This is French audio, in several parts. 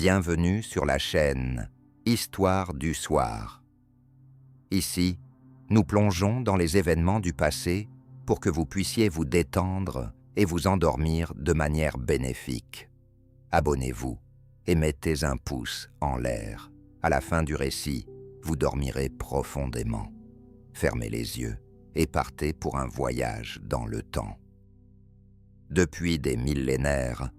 Bienvenue sur la chaîne Histoire du soir. Ici, nous plongeons dans les événements du passé pour que vous puissiez vous détendre et vous endormir de manière bénéfique. Abonnez-vous et mettez un pouce en l'air. À la fin du récit, vous dormirez profondément. Fermez les yeux et partez pour un voyage dans le temps. Depuis des millénaires,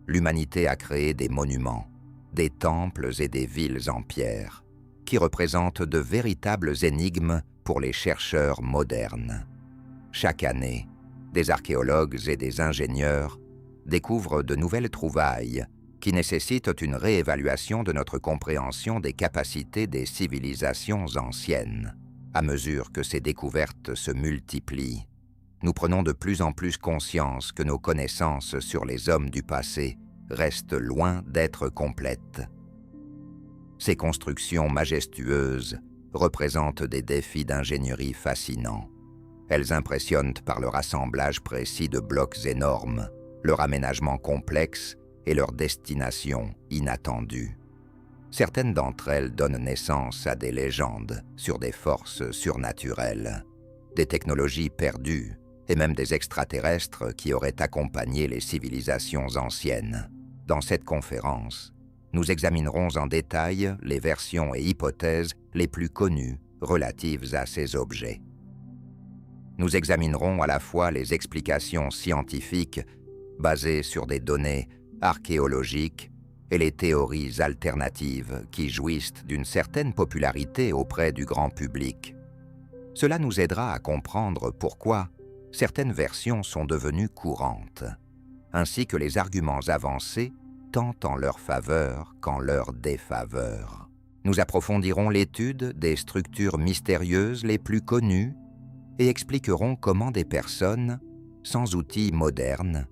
l'humanité a créé des monuments, des temples et des villes en pierre, qui représentent de véritables énigmes pour les chercheurs modernes. Chaque année, des archéologues et des ingénieurs découvrent de nouvelles trouvailles qui nécessitent une réévaluation de notre compréhension des capacités des civilisations anciennes. À mesure que ces découvertes se multiplient, nous prenons de plus en plus conscience que nos connaissances sur les hommes du passé restent loin d'être complètes. Ces constructions majestueuses représentent des défis d'ingénierie fascinants. Elles impressionnent par leur assemblage précis de blocs énormes, leur aménagement complexe et leur destination inattendue. Certaines d'entre elles donnent naissance à des légendes sur des forces surnaturelles, des technologies perdues et même des extraterrestres qui auraient accompagné les civilisations anciennes. Dans cette conférence, nous examinerons en détail les versions et hypothèses les plus connues relatives à ces objets. Nous examinerons à la fois les explications scientifiques basées sur des données archéologiques et les théories alternatives qui jouissent d'une certaine popularité auprès du grand public. Cela nous aidera à comprendre pourquoi certaines versions sont devenues courantes, ainsi que les arguments avancés tant en leur faveur qu'en leur défaveur. Nous approfondirons l'étude des structures mystérieuses les plus connues et expliquerons comment des personnes, sans outils modernes,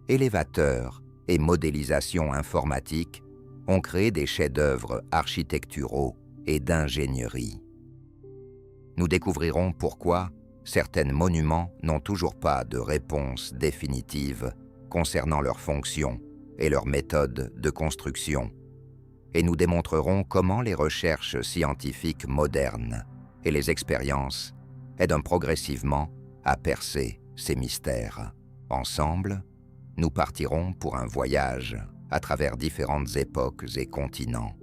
élévateurs et modélisation informatique, ont créé des chefs-d'œuvre architecturaux et d'ingénierie. Nous découvrirons pourquoi certains monuments n'ont toujours pas de réponse définitive concernant leur fonction et leur méthode de construction, et nous démontrerons comment les recherches scientifiques modernes et les expériences aident progressivement à percer ces mystères. Ensemble, nous partirons pour un voyage à travers différentes époques et continents,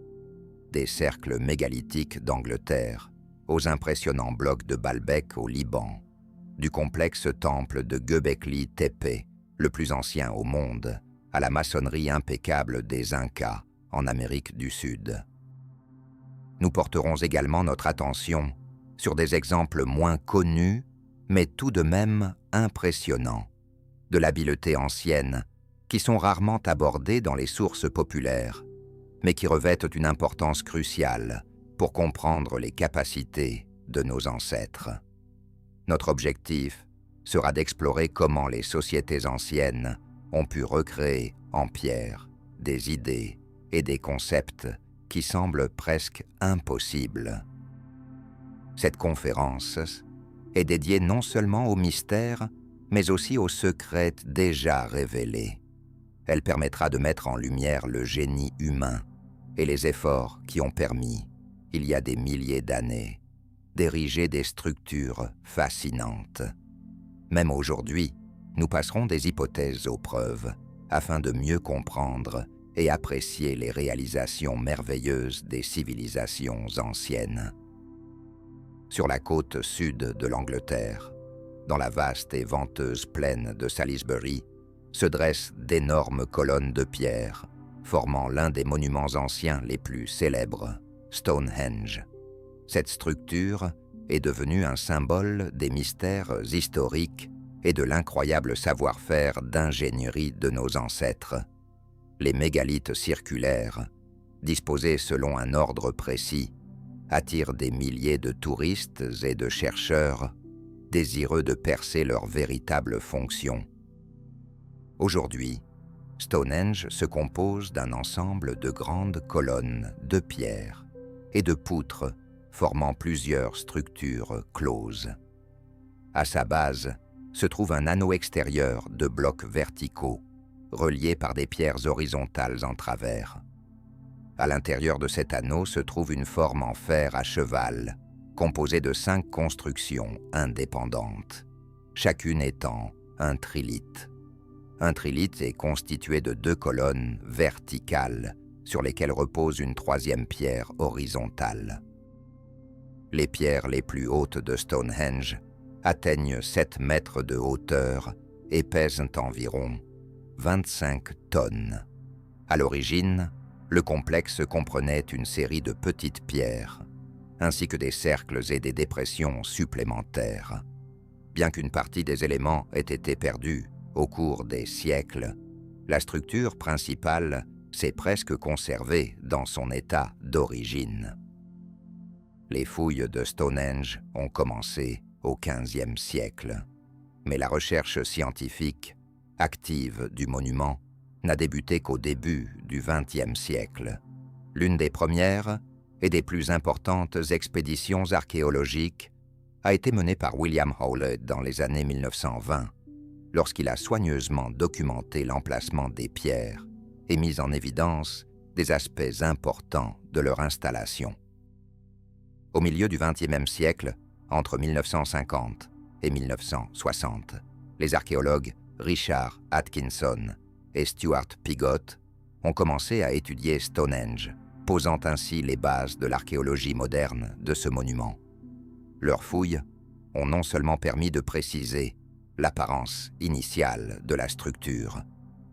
des cercles mégalithiques d'Angleterre aux impressionnants blocs de Baalbek au Liban, du complexe temple de Göbekli Tepe, le plus ancien au monde, à la maçonnerie impeccable des Incas en Amérique du Sud. Nous porterons également notre attention sur des exemples moins connus, mais tout de même impressionnants, de l'habileté ancienne, qui sont rarement abordés dans les sources populaires, mais qui revêtent une importance cruciale pour comprendre les capacités de nos ancêtres. Notre objectif sera d'explorer comment les sociétés anciennes ont pu recréer en pierre des idées et des concepts qui semblent presque impossibles. Cette conférence est dédiée non seulement aux mystères, mais aussi aux secrets déjà révélés. Elle permettra de mettre en lumière le génie humain et les efforts qui ont permis, il y a des milliers d'années, d'ériger des structures fascinantes. Même aujourd'hui, nous passerons des hypothèses aux preuves afin de mieux comprendre et apprécier les réalisations merveilleuses des civilisations anciennes. Sur la côte sud de l'Angleterre, dans la vaste et venteuse plaine de Salisbury, se dressent d'énormes colonnes de pierre, formant l'un des monuments anciens les plus célèbres, Stonehenge. Cette structure est devenue un symbole des mystères historiques et de l'incroyable savoir-faire d'ingénierie de nos ancêtres. Les mégalithes circulaires, disposés selon un ordre précis, attirent des milliers de touristes et de chercheurs désireux de percer leur véritable fonction. Aujourd'hui, Stonehenge se compose d'un ensemble de grandes colonnes de pierre et de poutres formant plusieurs structures closes. À sa base se trouve un anneau extérieur de blocs verticaux, reliés par des pierres horizontales en travers. À l'intérieur de cet anneau se trouve une forme en fer à cheval, composée de 5 constructions indépendantes, chacune étant un trilithe. Un trilithe est constitué de 2 colonnes verticales sur lesquelles repose une 3e pierre horizontale. Les pierres les plus hautes de Stonehenge atteignent 7 mètres de hauteur et pèsent environ 25 tonnes. À l'origine, le complexe comprenait une série de petites pierres, ainsi que des cercles et des dépressions supplémentaires. Bien qu'une partie des éléments ait été perdue au cours des siècles, la structure principale s'est presque conservée dans son état d'origine. Les fouilles de Stonehenge ont commencé au XVe siècle, mais la recherche scientifique active du monument n'a débuté qu'au début du XXe siècle. L'une des premières et des plus importantes expéditions archéologiques a été menée par William Howlett dans les années 1920, lorsqu'il a soigneusement documenté l'emplacement des pierres et mis en évidence des aspects importants de leur installation. Au milieu du XXe siècle, entre 1950 et 1960, les archéologues Richard Atkinson et Stuart Pigott ont commencé à étudier Stonehenge, posant ainsi les bases de l'archéologie moderne de ce monument. Leurs fouilles ont non seulement permis de préciser l'apparence initiale de la structure,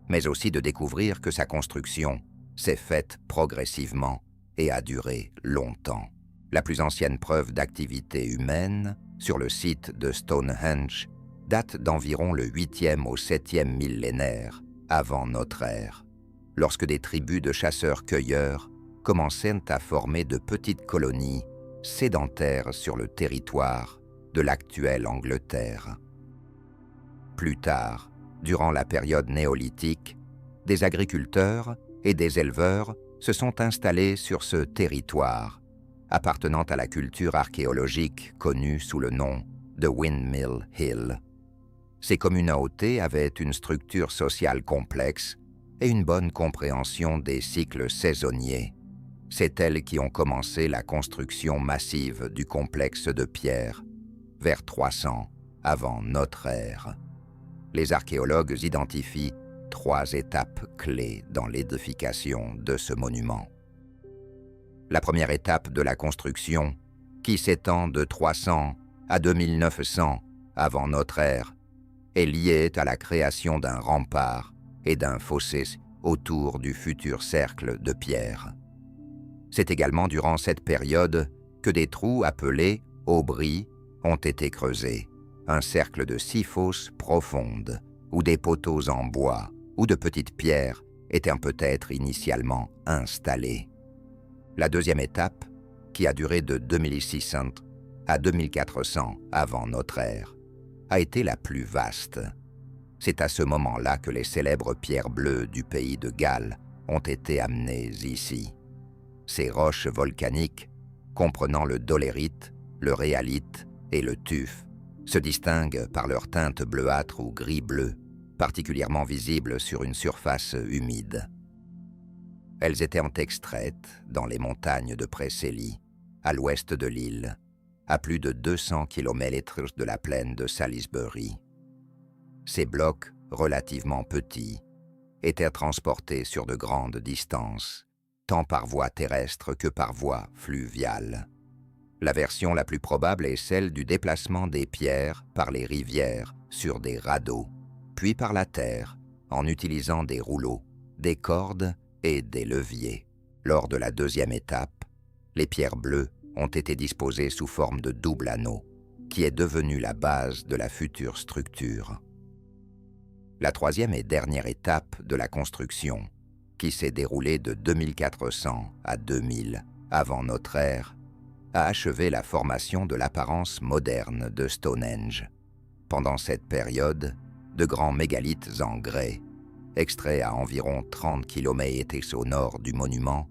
mais aussi de découvrir que sa construction s'est faite progressivement et a duré longtemps. La plus ancienne preuve d'activité humaine sur le site de Stonehenge date d'environ le 8e au 7e millénaire avant notre ère, lorsque des tribus de chasseurs-cueilleurs commençaient à former de petites colonies sédentaires sur le territoire de l'actuelle Angleterre. Plus tard, durant la période néolithique, des agriculteurs et des éleveurs se sont installés sur ce territoire, appartenant à la culture archéologique connue sous le nom de Windmill Hill. Ces communautés avaient une structure sociale complexe et une bonne compréhension des cycles saisonniers. C'est elles qui ont commencé la construction massive du complexe de pierre vers 300 avant notre ère. Les archéologues identifient 3 étapes clés dans l'édification de ce monument. La première étape de la construction, qui s'étend de 300 à 2900 avant notre ère, est liée à la création d'un rempart et d'un fossé autour du futur cercle de pierre. C'est également durant cette période que des trous appelés aubries ont été creusés, un cercle de 6 fosses profondes, où des poteaux en bois ou de petites pierres étaient peut-être initialement installés. La deuxième étape, qui a duré de 2600 à 2400 avant notre ère, a été la plus vaste. C'est à ce moment-là que les célèbres pierres bleues du pays de Galles ont été amenées ici. Ces roches volcaniques, comprenant le dolérite, le rhyolite et le tuf, se distinguent par leur teinte bleuâtre ou gris-bleu, particulièrement visible sur une surface humide. Elles étaient extraites dans les montagnes de Preseli, à l'ouest de l'île, à plus de 200 km de la plaine de Salisbury. Ces blocs, relativement petits, étaient transportés sur de grandes distances, tant par voie terrestre que par voie fluviale. La version la plus probable est celle du déplacement des pierres par les rivières sur des radeaux, puis par la terre, en utilisant des rouleaux, des cordes et des leviers. Lors de la deuxième étape, les pierres bleues ont été disposées sous forme de double anneau, qui est devenu la base de la future structure. La troisième et dernière étape de la construction, qui s'est déroulée de 2400 à 2000 avant notre ère, a achevé la formation de l'apparence moderne de Stonehenge. Pendant cette période, de grands mégalithes en grès, extraits à environ 30 km au nord du monument,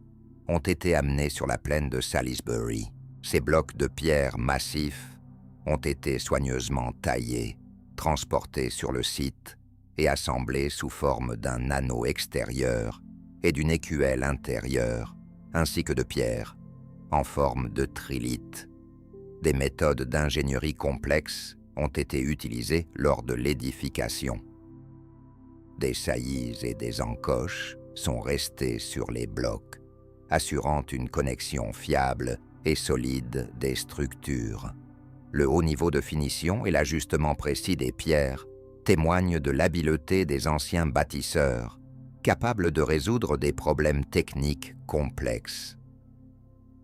ont été amenés sur la plaine de Salisbury. Ces blocs de pierre massifs ont été soigneusement taillés, transportés sur le site et assemblés sous forme d'un anneau extérieur et d'une écuelle intérieure ainsi que de pierre, en forme de trilite. Des méthodes d'ingénierie complexes ont été utilisées lors de l'édification. Des saillies et des encoches sont restées sur les blocs, assurant une connexion fiable et solide des structures. Le haut niveau de finition et l'ajustement précis des pierres témoignent de l'habileté des anciens bâtisseurs, capables de résoudre des problèmes techniques complexes.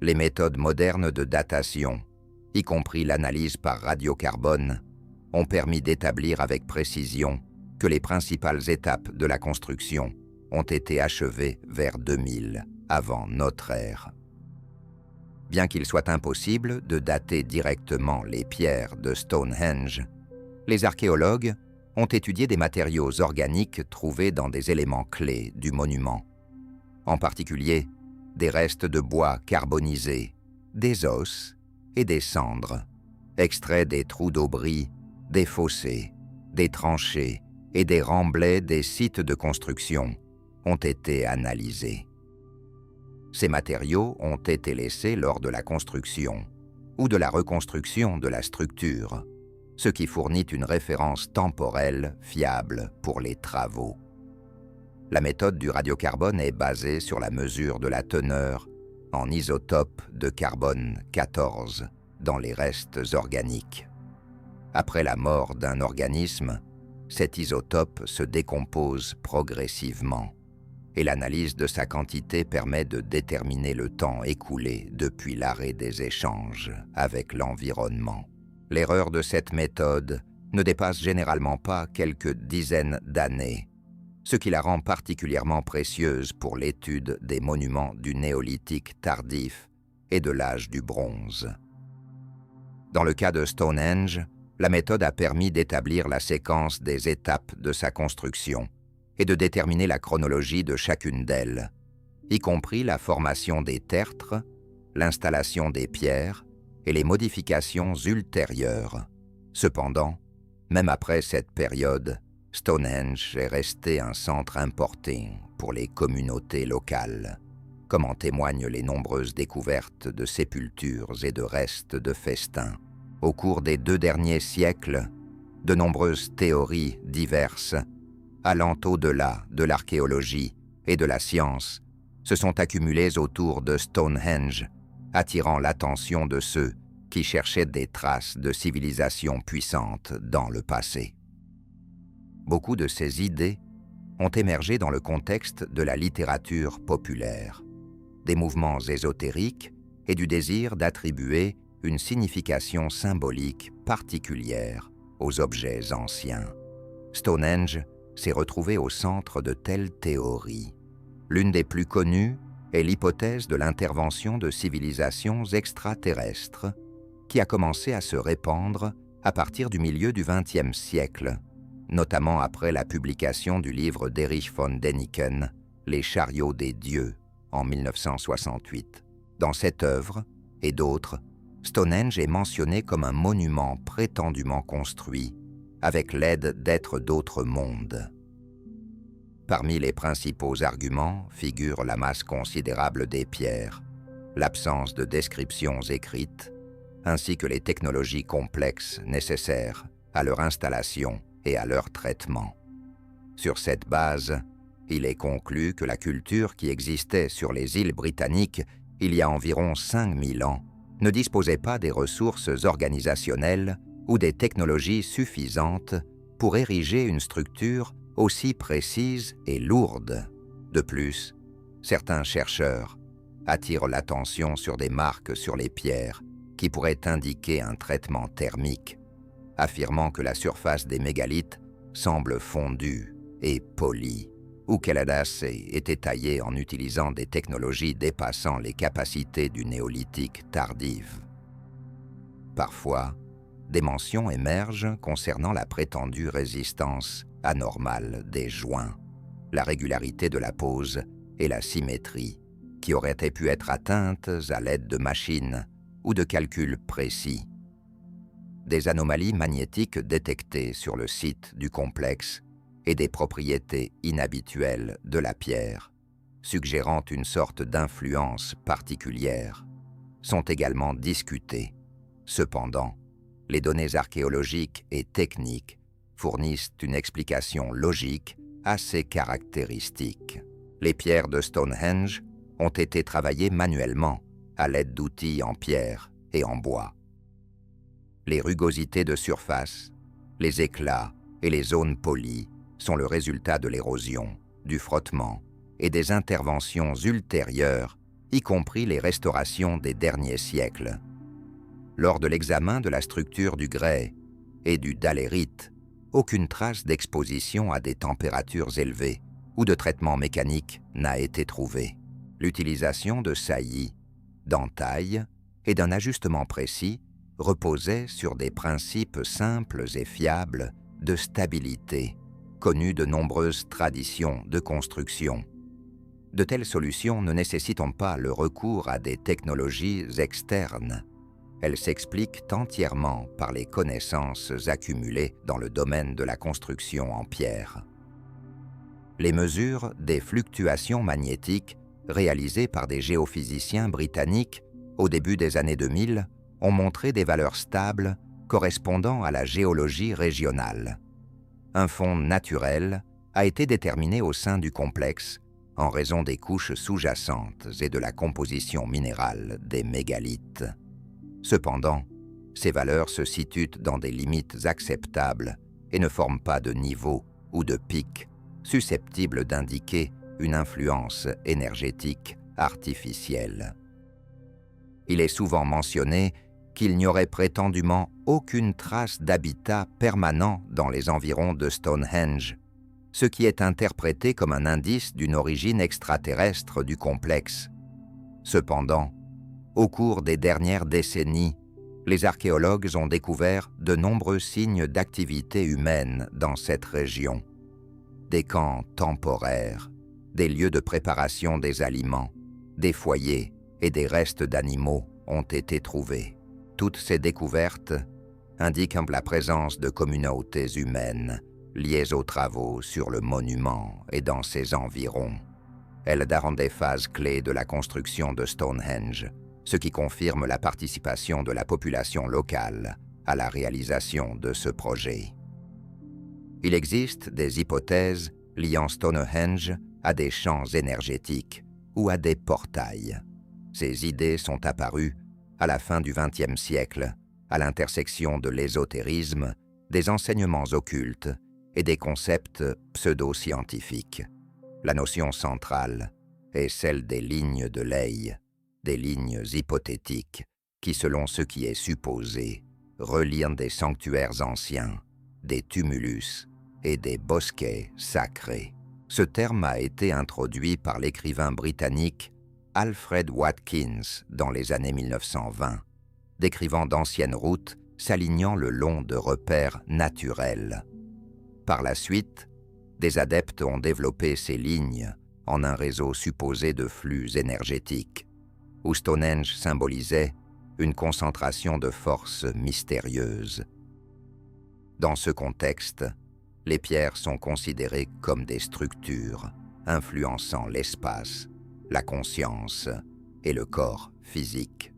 Les méthodes modernes de datation, y compris l'analyse par radiocarbone, ont permis d'établir avec précision que les principales étapes de la construction ont été achevées vers 2000 avant notre ère. Bien qu'il soit impossible de dater directement les pierres de Stonehenge, les archéologues ont étudié des matériaux organiques trouvés dans des éléments clés du monument, en particulier des restes de bois carbonisés, des os et des cendres, extraits des trous d'aubry, des fossés, des tranchées et des remblais des sites de construction ont été analysés. Ces matériaux ont été laissés lors de la construction ou de la reconstruction de la structure, ce qui fournit une référence temporelle fiable pour les travaux. La méthode du radiocarbone est basée sur la mesure de la teneur en isotope de carbone 14 dans les restes organiques. Après la mort d'un organisme, cet isotope se décompose progressivement et l'analyse de sa quantité permet de déterminer le temps écoulé depuis l'arrêt des échanges avec l'environnement. L'erreur de cette méthode ne dépasse généralement pas quelques dizaines d'années, ce qui la rend particulièrement précieuse pour l'étude des monuments du néolithique tardif et de l'âge du bronze. Dans le cas de Stonehenge, la méthode a permis d'établir la séquence des étapes de sa construction et de déterminer la chronologie de chacune d'elles, y compris la formation des tertres, l'installation des pierres et les modifications ultérieures. Cependant, même après cette période, Stonehenge est resté un centre important pour les communautés locales, comme en témoignent les nombreuses découvertes de sépultures et de restes de festins. Au cours des 2 derniers siècles, de nombreuses théories diverses, allant au-delà de l'archéologie et de la science, se sont accumulées autour de Stonehenge, attirant l'attention de ceux qui cherchaient des traces de civilisations puissantes dans le passé. Beaucoup de ces idées ont émergé dans le contexte de la littérature populaire, des mouvements ésotériques et du désir d'attribuer une signification symbolique particulière aux objets anciens. Stonehenge s'est retrouvé au centre de telles théories. L'une des plus connues est l'hypothèse de l'intervention de civilisations extraterrestres qui a commencé à se répandre à partir du milieu du XXe siècle, notamment après la publication du livre d'Erich von Däniken, Les chariots des dieux, en 1968. Dans cette œuvre, et d'autres, Stonehenge est mentionné comme un monument prétendument construit avec l'aide d'êtres d'autres mondes. Parmi les principaux arguments figurent la masse considérable des pierres, l'absence de descriptions écrites, ainsi que les technologies complexes nécessaires à leur installation et à leur traitement. Sur cette base, il est conclu que la culture qui existait sur les îles britanniques il y a environ 5000 ans ne disposait pas des ressources organisationnelles ou des technologies suffisantes pour ériger une structure aussi précise et lourde. De plus, certains chercheurs attirent l'attention sur des marques sur les pierres qui pourraient indiquer un traitement thermique, affirmant que la surface des mégalithes semble fondue et polie, ou qu'elle a été taillée en utilisant des technologies dépassant les capacités du néolithique tardif. Parfois, des mentions émergent concernant la prétendue résistance anormale des joints, la régularité de la pose et la symétrie, qui auraient pu être atteintes à l'aide de machines ou de calculs précis. Des anomalies magnétiques détectées sur le site du complexe et des propriétés inhabituelles de la pierre suggérant une sorte d'influence particulière, sont également discutées. Cependant, les données archéologiques et techniques fournissent une explication logique à ces caractéristiques. Les pierres de Stonehenge ont été travaillées manuellement à l'aide d'outils en pierre et en bois. Les rugosités de surface, les éclats et les zones polies sont le résultat de l'érosion, du frottement et des interventions ultérieures, y compris les restaurations des derniers siècles. Lors de l'examen de la structure du grès et du dalérite, aucune trace d'exposition à des températures élevées ou de traitement mécanique n'a été trouvée. L'utilisation de saillies, d'entailles et d'un ajustement précis reposait sur des principes simples et fiables de stabilité, connus de nombreuses traditions de construction. De telles solutions ne nécessitent pas le recours à des technologies externes. Elles s'expliquent entièrement par les connaissances accumulées dans le domaine de la construction en pierre. Les mesures des fluctuations magnétiques réalisées par des géophysiciens britanniques au début des années 2000 ont montré des valeurs stables correspondant à la géologie régionale. Un fond naturel a été déterminé au sein du complexe en raison des couches sous-jacentes et de la composition minérale des mégalithes. Cependant, ces valeurs se situent dans des limites acceptables et ne forment pas de niveau ou de pic susceptibles d'indiquer une influence énergétique artificielle. Il est souvent mentionné qu'il n'y aurait prétendument aucune trace d'habitat permanent dans les environs de Stonehenge, ce qui est interprété comme un indice d'une origine extraterrestre du complexe. Cependant, au cours des dernières décennies, les archéologues ont découvert de nombreux signes d'activité humaine dans cette région. Des camps temporaires, des lieux de préparation des aliments, des foyers et des restes d'animaux ont été trouvés. Toutes ces découvertes indiquent la présence de communautés humaines liées aux travaux sur le monument et dans ses environs. Elles daront des phases clés de la construction de Stonehenge, ce qui confirme la participation de la population locale à la réalisation de ce projet. Il existe des hypothèses liant Stonehenge à des champs énergétiques ou à des portails. Ces idées sont apparues à la fin du XXe siècle, à l'intersection de l'ésotérisme, des enseignements occultes et des concepts pseudo-scientifiques. La notion centrale est celle des lignes de Ley, des lignes hypothétiques qui, selon ce qui est supposé, relient des sanctuaires anciens, des tumulus et des bosquets sacrés. Ce terme a été introduit par l'écrivain britannique Alfred Watkins dans les années 1920, décrivant d'anciennes routes s'alignant le long de repères naturels. Par la suite, des adeptes ont développé ces lignes en un réseau supposé de flux énergétiques, où Stonehenge symbolisait une concentration de forces mystérieuses. Dans ce contexte, les pierres sont considérées comme des structures influençant l'espace, la conscience et le corps physique.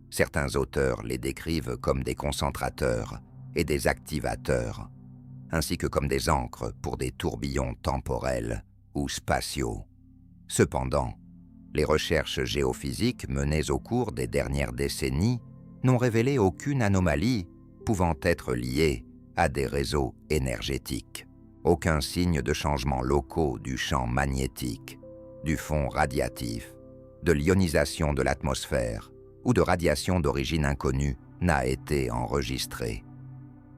Certains auteurs les décrivent comme des concentrateurs et des activateurs, ainsi que comme des ancres pour des tourbillons temporels ou spatiaux. Cependant, les recherches géophysiques menées au cours des dernières décennies n'ont révélé aucune anomalie pouvant être liée à des réseaux énergétiques. Aucun signe de changements locaux du champ magnétique, du fond radiatif, de l'ionisation de l'atmosphère ou de radiation d'origine inconnue n'a été enregistré.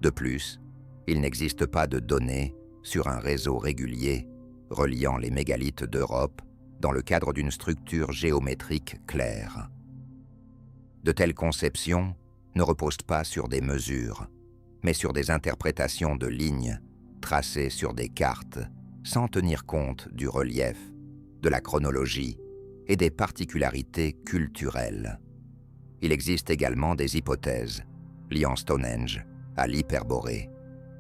De plus, il n'existe pas de données sur un réseau régulier reliant les mégalithes d'Europe dans le cadre d'une structure géométrique claire. De telles conceptions ne reposent pas sur des mesures, mais sur des interprétations de lignes tracées sur des cartes sans tenir compte du relief, de la chronologie et des particularités culturelles. Il existe également des hypothèses liant Stonehenge à l'Hyperborée,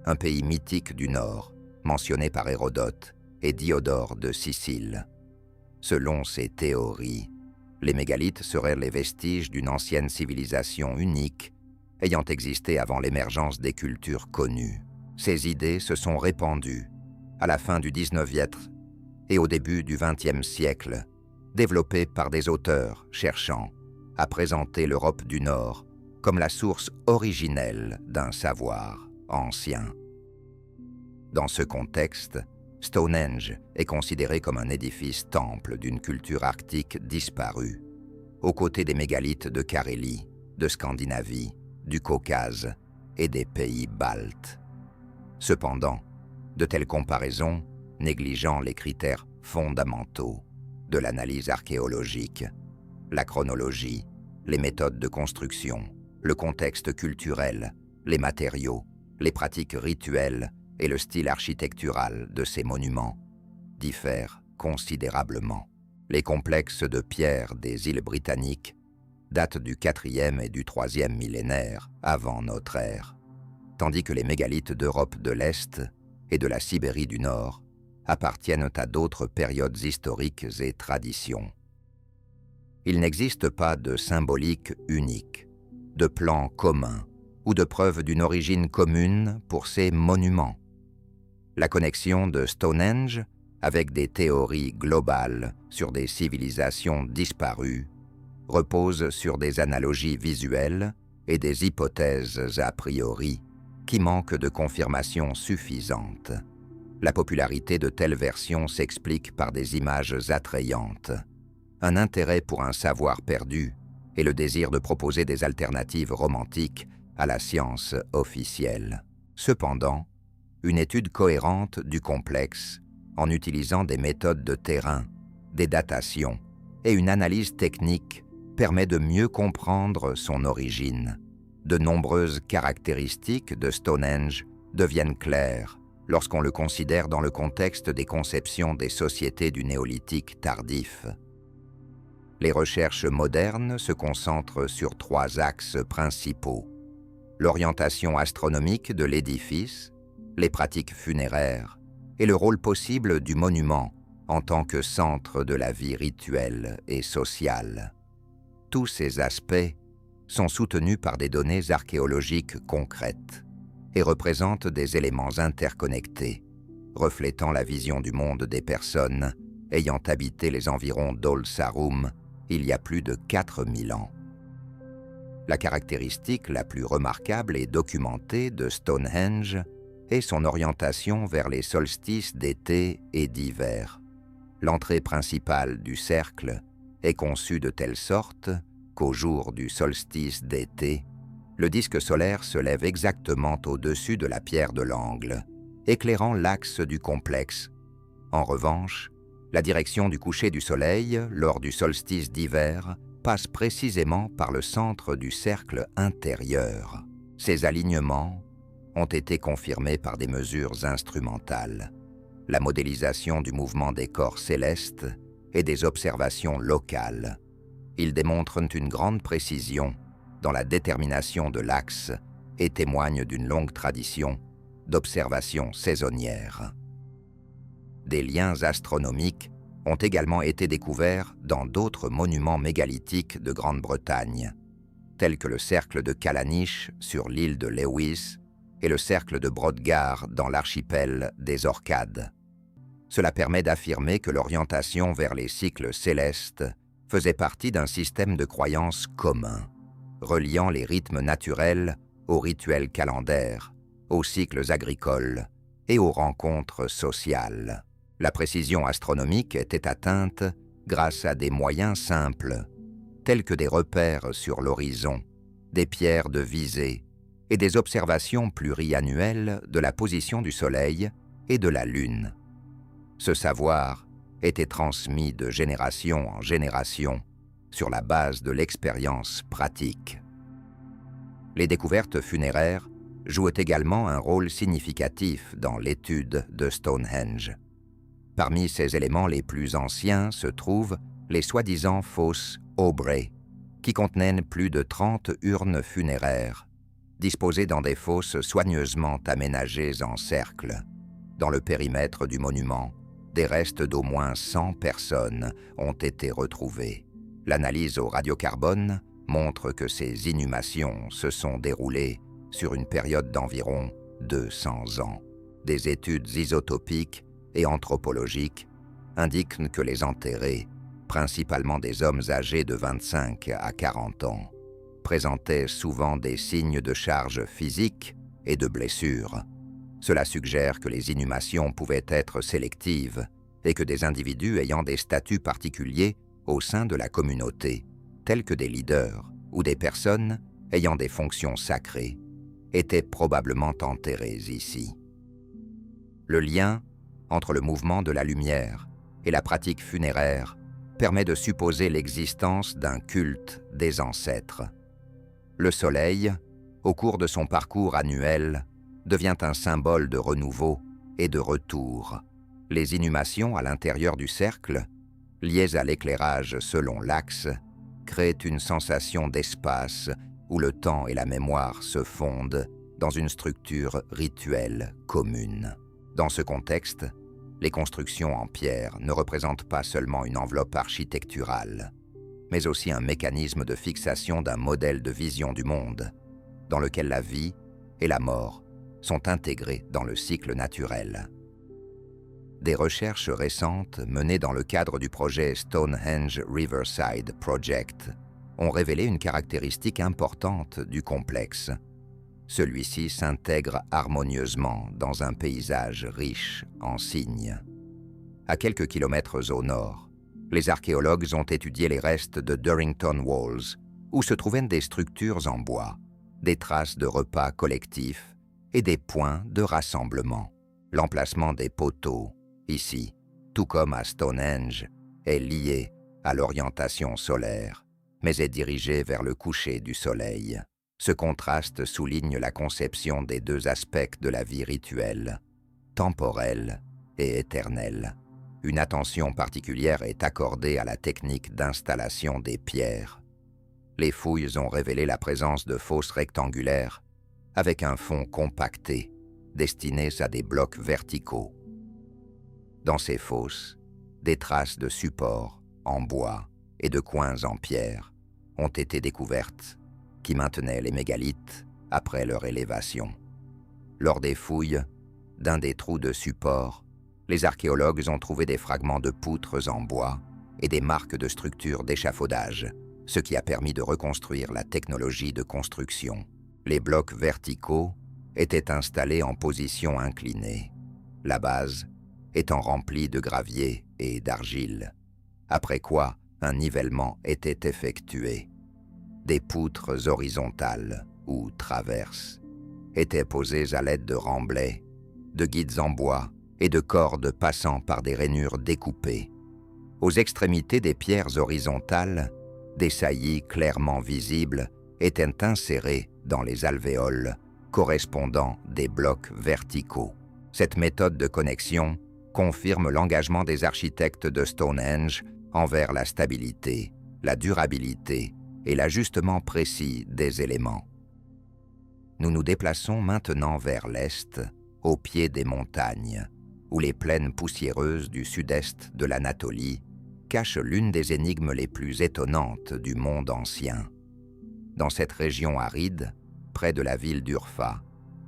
un pays mythique du Nord, mentionné par Hérodote et Diodore de Sicile. Selon ces théories, les mégalithes seraient les vestiges d'une ancienne civilisation unique ayant existé avant l'émergence des cultures connues. Ces idées se sont répandues à la fin du XIXe et au début du XXe siècle, développées par des auteurs cherchant à présenter l'Europe du Nord comme la source originelle d'un savoir ancien. Dans ce contexte, Stonehenge est considéré comme un édifice-temple d'une culture arctique disparue, aux côtés des mégalithes de Carélie, de Scandinavie, du Caucase et des pays baltes. Cependant, de telles comparaisons, négligeant les critères fondamentaux de l'analyse archéologique, la chronologie, les méthodes de construction, le contexte culturel, les matériaux, les pratiques rituelles et le style architectural de ces monuments, diffèrent considérablement. Les complexes de pierre des îles britanniques datent du IVe et du IIIe millénaire avant notre ère, tandis que les mégalithes d'Europe de l'Est et de la Sibérie du Nord appartiennent à d'autres périodes historiques et traditions. Il n'existe pas de symbolique unique, de plan commun ou de preuve d'une origine commune pour ces monuments. La connexion de Stonehenge avec des théories globales sur des civilisations disparues repose sur des analogies visuelles et des hypothèses a priori qui manquent de confirmation suffisante. La popularité de telles versions s'explique par des images attrayantes, un intérêt pour un savoir perdu et le désir de proposer des alternatives romantiques à la science officielle. Cependant, une étude cohérente du complexe, en utilisant des méthodes de terrain, des datations et une analyse technique, permet de mieux comprendre son origine. De nombreuses caractéristiques de Stonehenge deviennent claires lorsqu'on le considère dans le contexte des conceptions des sociétés du néolithique tardif. Les recherches modernes se concentrent sur 3 axes principaux: l'orientation astronomique de l'édifice, les pratiques funéraires et le rôle possible du monument en tant que centre de la vie rituelle et sociale. Tous ces aspects sont soutenus par des données archéologiques concrètes et représentent des éléments interconnectés, reflétant la vision du monde des personnes ayant habité les environs d'Old Sarum il y a plus de 4000 ans. La caractéristique la plus remarquable et documentée de Stonehenge est son orientation vers les solstices d'été et d'hiver. L'entrée principale du cercle est conçue de telle sorte qu'au jour du solstice d'été, le disque solaire se lève exactement au-dessus de la pierre de l'angle, éclairant l'axe du complexe. En revanche, la direction du coucher du soleil, lors du solstice d'hiver, passe précisément par le centre du cercle intérieur. Ces alignements ont été confirmés par des mesures instrumentales, la modélisation du mouvement des corps célestes et des observations locales. Ils démontrent une grande précision dans la détermination de l'axe et témoignent d'une longue tradition d'observation saisonnière. Des liens astronomiques ont également été découverts dans d'autres monuments mégalithiques de Grande-Bretagne, tels que le cercle de Callanish sur l'île de Lewis et le cercle de Brodgar dans l'archipel des Orcades. Cela permet d'affirmer que l'orientation vers les cycles célestes faisait partie d'un système de croyances commun, reliant les rythmes naturels aux rituels calendaires, aux cycles agricoles et aux rencontres sociales. La précision astronomique était atteinte grâce à des moyens simples, tels que des repères sur l'horizon, des pierres de visée et des observations pluriannuelles de la position du Soleil et de la Lune. Ce savoir était transmis de génération en génération sur la base de l'expérience pratique. Les découvertes funéraires jouent également un rôle significatif dans l'étude de Stonehenge. Parmi ces éléments les plus anciens se trouvent les soi-disant fosses Aubrey, qui contenaient plus de 30 urnes funéraires, disposées dans des fosses soigneusement aménagées en cercle, dans le périmètre du monument des restes d'au moins 100 personnes ont été retrouvés. L'analyse au radiocarbone montre que ces inhumations se sont déroulées sur une période d'environ 200 ans. Des études isotopiques et anthropologiques indiquent que les enterrés, principalement des hommes âgés de 25 à 40 ans, présentaient souvent des signes de charge physique et de blessures. Cela suggère que les inhumations pouvaient être sélectives et que des individus ayant des statuts particuliers au sein de la communauté, tels que des leaders ou des personnes ayant des fonctions sacrées, étaient probablement enterrés ici. Le lien entre le mouvement de la lumière et la pratique funéraire permet de supposer l'existence d'un culte des ancêtres. Le soleil, au cours de son parcours annuel, devient un symbole de renouveau et de retour. Les inhumations à l'intérieur du cercle, liées à l'éclairage selon l'axe, créent une sensation d'espace où le temps et la mémoire se fondent dans une structure rituelle commune. Dans ce contexte, les constructions en pierre ne représentent pas seulement une enveloppe architecturale, mais aussi un mécanisme de fixation d'un modèle de vision du monde, dans lequel la vie et la mort sont intégrés dans le cycle naturel. Des recherches récentes menées dans le cadre du projet Stonehenge Riverside Project ont révélé une caractéristique importante du complexe. Celui-ci s'intègre harmonieusement dans un paysage riche en signes. À quelques kilomètres au nord, les archéologues ont étudié les restes de Durrington Walls, où se trouvaient des structures en bois, des traces de repas collectifs et des points de rassemblement. L'emplacement des poteaux, ici, tout comme à Stonehenge, est lié à l'orientation solaire, mais est dirigé vers le coucher du soleil. Ce contraste souligne la conception des deux aspects de la vie rituelle, temporelle et éternelle. Une attention particulière est accordée à la technique d'installation des pierres. Les fouilles ont révélé la présence de fosses rectangulaires avec un fond compacté, destinés à des blocs verticaux. Dans ces fosses, des traces de supports en bois et de coins en pierre ont été découvertes qui maintenaient les mégalithes après leur élévation. Lors des fouilles, d'un des trous de support, les archéologues ont trouvé des fragments de poutres en bois et des marques de structures d'échafaudage, ce qui a permis de reconstruire la technologie de construction. Les blocs verticaux étaient installés en position inclinée, la base étant remplie de gravier et d'argile, après quoi un nivellement était effectué. Des poutres horizontales ou traverses étaient posées à l'aide de remblais, de guides en bois et de cordes passant par des rainures découpées. Aux extrémités des pierres horizontales, des saillies clairement visibles étaient insérées dans les alvéoles correspondant des blocs verticaux. Cette méthode de connexion confirme l'engagement des architectes de Stonehenge envers la stabilité, la durabilité et l'ajustement précis des éléments. Nous nous déplaçons maintenant vers l'est, au pied des montagnes, où les plaines poussiéreuses du sud-est de l'Anatolie cachent l'une des énigmes les plus étonnantes du monde ancien. Dans cette région aride, près de la ville d'Urfa,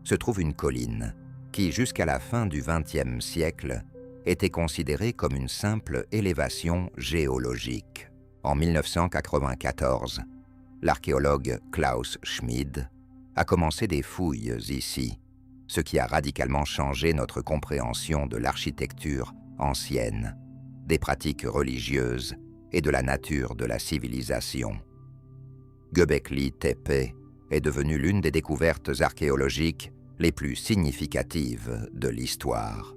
se trouve une colline qui, jusqu'à la fin du XXe siècle, était considérée comme une simple élévation géologique. En 1994, l'archéologue Klaus Schmid a commencé des fouilles ici, ce qui a radicalement changé notre compréhension de l'architecture ancienne, des pratiques religieuses et de la nature de la civilisation. Göbekli Tepe est devenue l'une des découvertes archéologiques les plus significatives de l'histoire.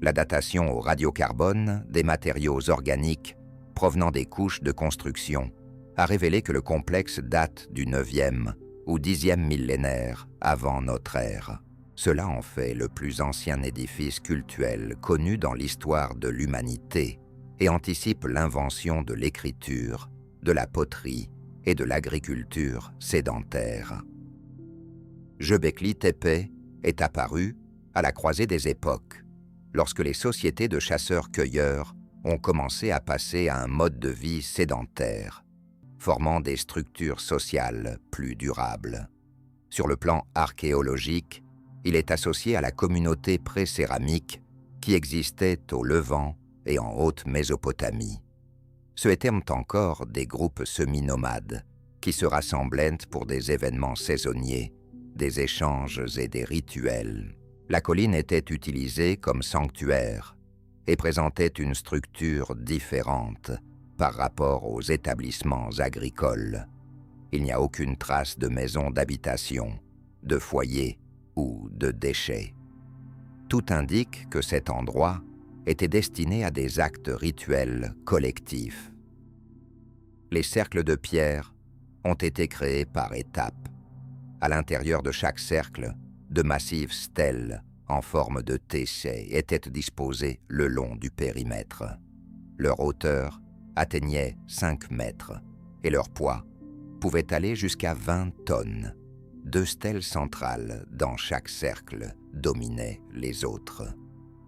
La datation au radiocarbone des matériaux organiques provenant des couches de construction a révélé que le complexe date du 9e ou 10e millénaire avant notre ère. Cela en fait le plus ancien édifice cultuel connu dans l'histoire de l'humanité et anticipe l'invention de l'écriture, de la poterie et de l'agriculture sédentaire. Göbekli Tepe est apparu à la croisée des époques. lorsque les sociétés de chasseurs-cueilleurs ont commencé à passer à un mode de vie sédentaire, formant des structures sociales plus durables. Sur le plan archéologique, il est associé à la communauté pré-céramique qui existait au Levant et en Haute-Mésopotamie. Se terment encore des groupes semi-nomades qui se rassemblaient pour des événements saisonniers, des échanges et des rituels. La colline était utilisée comme sanctuaire et présentait une structure différente par rapport aux établissements agricoles. Il n'y a aucune trace de maison d'habitation, de foyer ou de déchets. Tout indique que cet endroit était destiné à des actes rituels collectifs. Les cercles de pierre ont été créés par étapes. À l'intérieur de chaque cercle, de massives stèles en forme de T-C étaient disposées le long du périmètre. Leur hauteur atteignait 5 mètres et leur poids pouvait aller jusqu'à 20 tonnes. 2 stèles centrales dans chaque cercle dominaient les autres,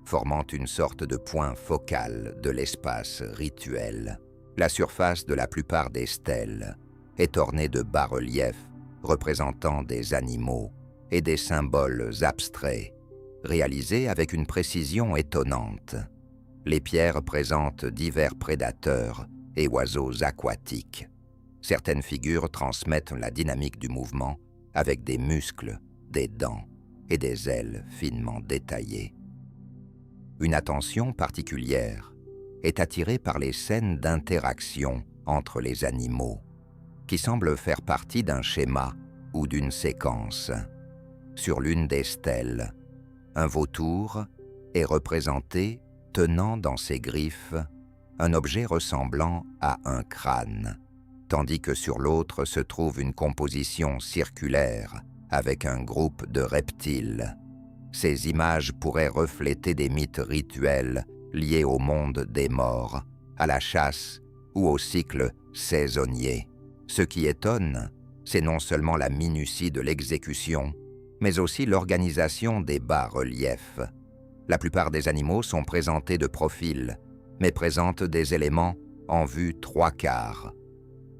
formant une sorte de point focal de l'espace rituel. La surface de la plupart des stèles est ornée de bas-reliefs représentant des animaux et des symboles abstraits, réalisés avec une précision étonnante. Les pierres présentent divers prédateurs et oiseaux aquatiques. Certaines figures transmettent la dynamique du mouvement avec des muscles, des dents et des ailes finement détaillées. Une attention particulière est attirée par les scènes d'interaction entre les animaux, qui semblent faire partie d'un schéma ou d'une séquence. Sur l'une des stèles, un vautour est représenté tenant dans ses griffes un objet ressemblant à un crâne, tandis que sur l'autre se trouve une composition circulaire avec un groupe de reptiles. Ces images pourraient refléter des mythes rituels liés au monde des morts, à la chasse ou au cycle saisonnier. Ce qui étonne, c'est non seulement la minutie de l'exécution, mais aussi l'organisation des bas-reliefs. La plupart des animaux sont présentés de profil, mais présentent des éléments en vue 3/4.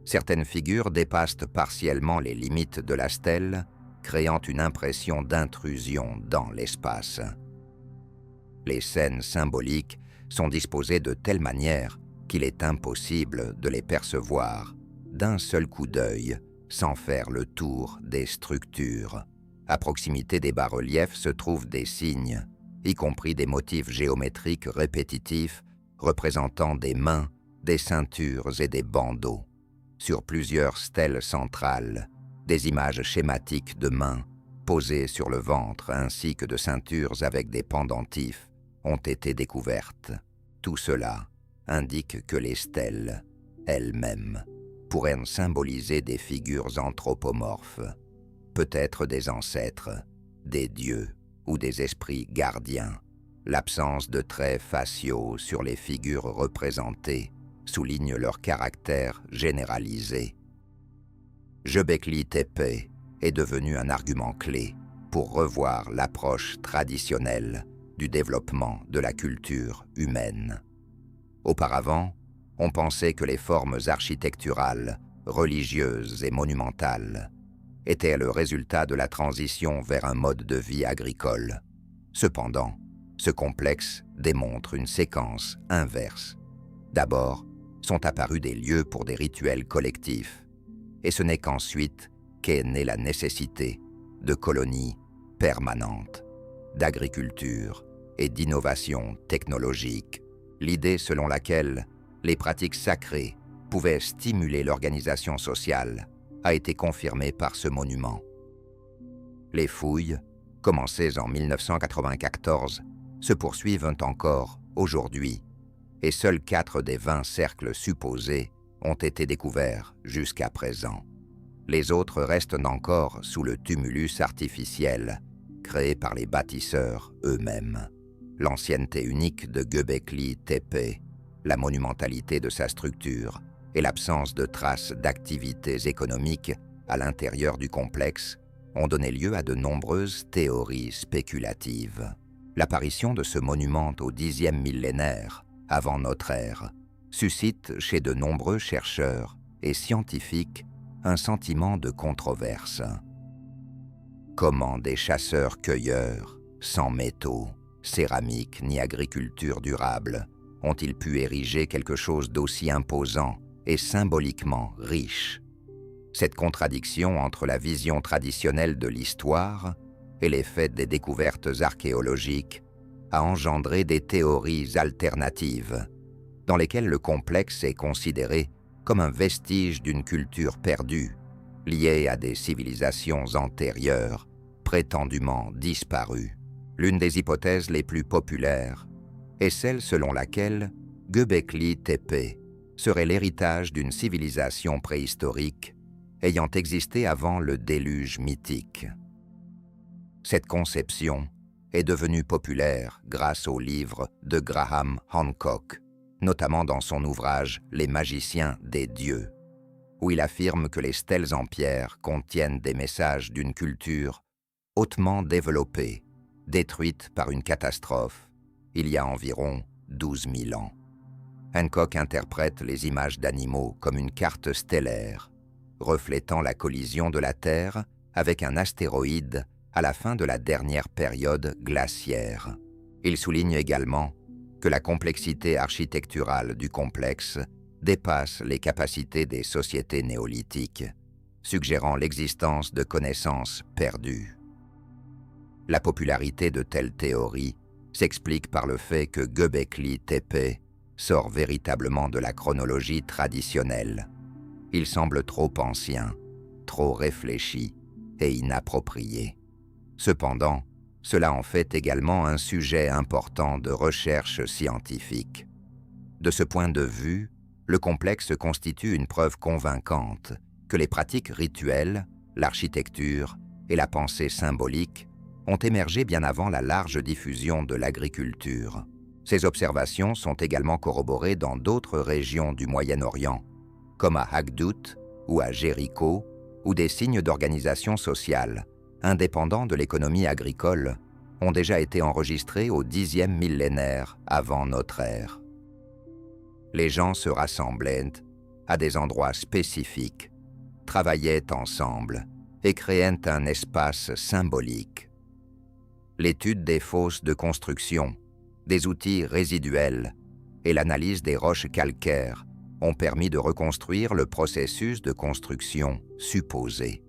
Certaines figures dépassent partiellement les limites de la stèle, créant une impression d'intrusion dans l'espace. Les scènes symboliques sont disposées de telle manière qu'il est impossible de les percevoir d'un seul coup d'œil sans faire le tour des structures. À proximité des bas-reliefs se trouvent des signes, y compris des motifs géométriques répétitifs représentant des mains, des ceintures et des bandeaux. Sur plusieurs stèles centrales, des images schématiques de mains posées sur le ventre ainsi que de ceintures avec des pendentifs ont été découvertes. Tout cela indique que les stèles, elles-mêmes, pourraient symboliser des figures anthropomorphes, peut-être des ancêtres, des dieux ou des esprits gardiens. L'absence de traits faciaux sur les figures représentées souligne leur caractère généralisé. Göbekli Tepe est devenu un argument clé pour revoir l'approche traditionnelle du développement de la culture humaine. Auparavant, on pensait que les formes architecturales, religieuses et monumentales étaient le résultat de la transition vers un mode de vie agricole. Cependant, ce complexe démontre une séquence inverse. D'abord, sont apparus des lieux pour des rituels collectifs, et ce n'est qu'ensuite qu'est née la nécessité de colonies permanentes, d'agriculture et d'innovation technologique. L'idée selon laquelle les pratiques sacrées pouvaient stimuler l'organisation sociale a été confirmée par ce monument. Les fouilles, commencées en 1994, se poursuivent encore aujourd'hui, et seuls 4 des 20 cercles supposés ont été découverts jusqu'à présent. Les autres restent encore sous le tumulus artificiel créé par les bâtisseurs eux-mêmes. L'ancienneté unique de Göbekli Tepe, la monumentalité de sa structure et l'absence de traces d'activités économiques à l'intérieur du complexe ont donné lieu à de nombreuses théories spéculatives. L'apparition de ce monument au Xe millénaire, avant notre ère, suscite chez de nombreux chercheurs et scientifiques un sentiment de controverse. Comment des chasseurs-cueilleurs, sans métaux, céramique ni agriculture durable, ont-ils pu ériger quelque chose d'aussi imposant et symboliquement riche? Cette contradiction entre la vision traditionnelle de l'histoire et les faits des découvertes archéologiques a engendré des théories alternatives, dans lesquelles le complexe est considéré comme un vestige d'une culture perdue, liée à des civilisations antérieures, prétendument disparues. L'une des hypothèses les plus populaires est celle selon laquelle Göbekli Tepe serait l'héritage d'une civilisation préhistorique ayant existé avant le déluge mythique. Cette conception est devenue populaire grâce aux livres de Graham Hancock, notamment dans son ouvrage « Les magiciens des dieux », où il affirme que les stèles en pierre contiennent des messages d'une culture hautement développée, détruite par une catastrophe il y a environ 12 000 ans. Hancock interprète les images d'animaux comme une carte stellaire, reflétant la collision de la Terre avec un astéroïde à la fin de la dernière période glaciaire. Il souligne également que la complexité architecturale du complexe dépasse les capacités des sociétés néolithiques, suggérant l'existence de connaissances perdues. La popularité de telles théories s'explique par le fait que Göbekli Tepe sort véritablement de la chronologie traditionnelle. Il semble trop ancien, trop réfléchi et inapproprié. Cependant, cela en fait également un sujet important de recherche scientifique. De ce point de vue, le complexe constitue une preuve convaincante que les pratiques rituelles, l'architecture et la pensée symbolique ont émergé bien avant la large diffusion de l'agriculture. Ces observations sont également corroborées dans d'autres régions du Moyen-Orient, comme à Hagdut ou à Jéricho, où des signes d'organisation sociale, indépendants de l'économie agricole, ont déjà été enregistrés au Xe millénaire avant notre ère. Les gens se rassemblaient à des endroits spécifiques, travaillaient ensemble et créaient un espace symbolique. L'étude des fosses de construction, des outils résiduels et l'analyse des roches calcaires ont permis de reconstruire le processus de construction supposé.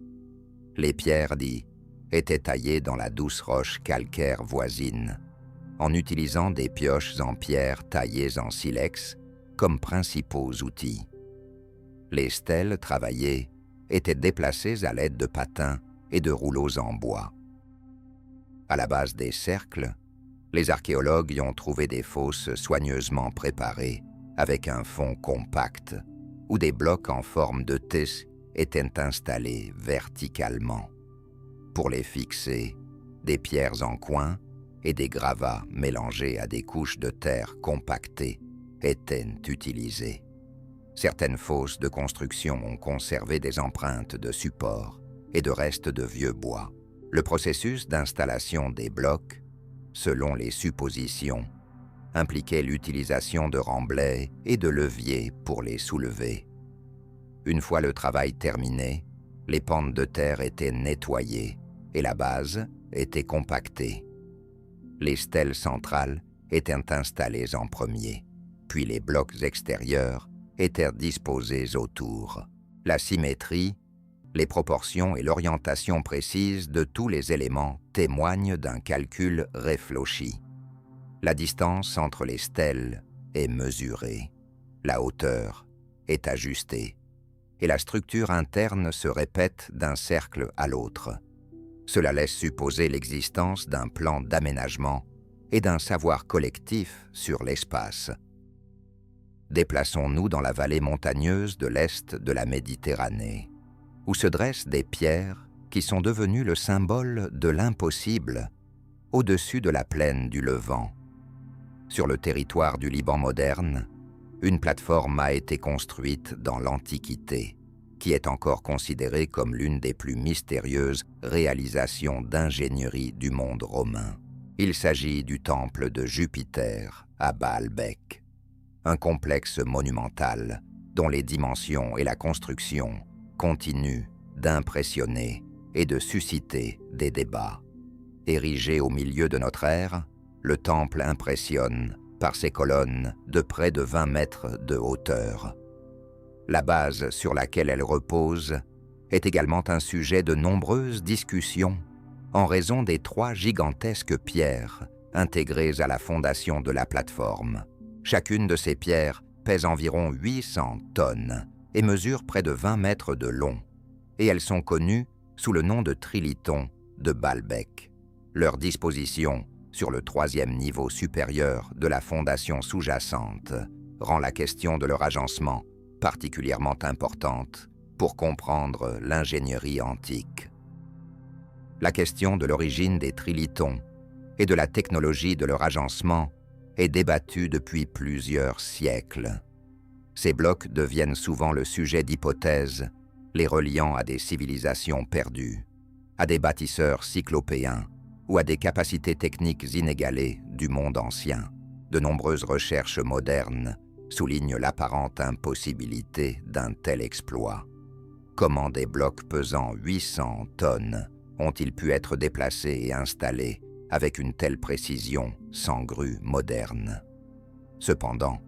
Les pierres dites étaient taillées dans la douce roche calcaire voisine, en utilisant des pioches en pierre taillées en silex comme principaux outils. Les stèles travaillées étaient déplacées à l'aide de patins et de rouleaux en bois. À la base des cercles, les archéologues y ont trouvé des fosses soigneusement préparées avec un fond compact, où des blocs en forme de T étaient installés verticalement. Pour les fixer, des pierres en coin et des gravats mélangés à des couches de terre compactées étaient utilisés. Certaines fosses de construction ont conservé des empreintes de supports et de restes de vieux bois. Le processus d'installation des blocs, selon les suppositions, impliquait l'utilisation de remblais et de leviers pour les soulever. Une fois le travail terminé, les pentes de terre étaient nettoyées et la base était compactée. Les stèles centrales étaient installées en premier, puis les blocs extérieurs étaient disposés autour. La symétrie, les proportions et l'orientation précise de tous les éléments témoignent d'un calcul réfléchi. La distance entre les stèles est mesurée, la hauteur est ajustée, et la structure interne se répète d'un cercle à l'autre. Cela laisse supposer l'existence d'un plan d'aménagement et d'un savoir collectif sur l'espace. Déplaçons-nous dans la vallée montagneuse de l'est de la Méditerranée, où se dressent des pierres qui sont devenues le symbole de l'impossible, au-dessus de la plaine du Levant. Sur le territoire du Liban moderne, une plateforme a été construite dans l'Antiquité, qui est encore considérée comme l'une des plus mystérieuses réalisations d'ingénierie du monde romain. Il s'agit du temple de Jupiter à Baalbek, un complexe monumental dont les dimensions et la construction continuent d'impressionner et de susciter des débats. Érigé au milieu de notre ère, le temple impressionne par ses colonnes de près de 20 mètres de hauteur. La base sur laquelle elle repose est également un sujet de nombreuses discussions en raison des 3 gigantesques pierres intégrées à la fondation de la plateforme. Chacune de ces pierres pèse environ 800 tonnes et mesure près de 20 mètres de long, et elles sont connues sous le nom de trilithons de Baalbek. Leur disposition sur le 3e niveau supérieur de la fondation sous-jacente rend la question de leur agencement particulièrement importante pour comprendre l'ingénierie antique. La question de l'origine des trilithons et de la technologie de leur agencement est débattue depuis plusieurs siècles. Ces blocs deviennent souvent le sujet d'hypothèses les reliant à des civilisations perdues, à des bâtisseurs cyclopéens ou à des capacités techniques inégalées du monde ancien. De nombreuses recherches modernes soulignent l'apparente impossibilité d'un tel exploit. Comment des blocs pesant 800 tonnes ont-ils pu être déplacés et installés avec une telle précision sans grue moderne? Cependant,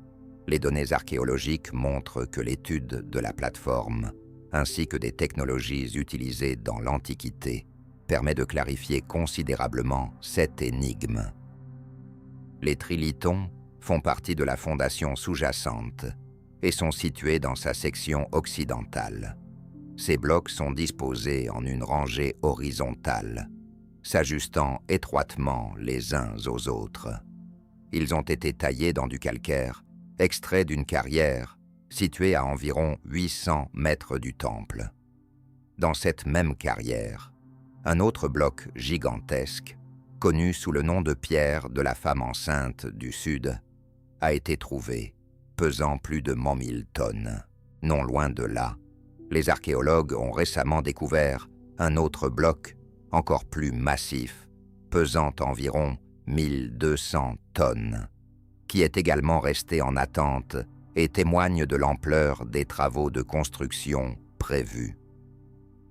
les données archéologiques montrent que l'étude de la plateforme, ainsi que des technologies utilisées dans l'Antiquité, permet de clarifier considérablement cette énigme. Les trilithons font partie de la fondation sous-jacente et sont situés dans sa section occidentale. Ces blocs sont disposés en une rangée horizontale, s'ajustant étroitement les uns aux autres. Ils ont été taillés dans du calcaire, extrait d'une carrière située à environ 800 mètres du temple. Dans cette même carrière, un autre bloc gigantesque, connu sous le nom de pierre de la femme enceinte du Sud, a été trouvé, pesant plus de 100 000 tonnes. Non loin de là, les archéologues ont récemment découvert un autre bloc, encore plus massif, pesant environ 1200 tonnes, qui est également resté en attente et témoigne de l'ampleur des travaux de construction prévus.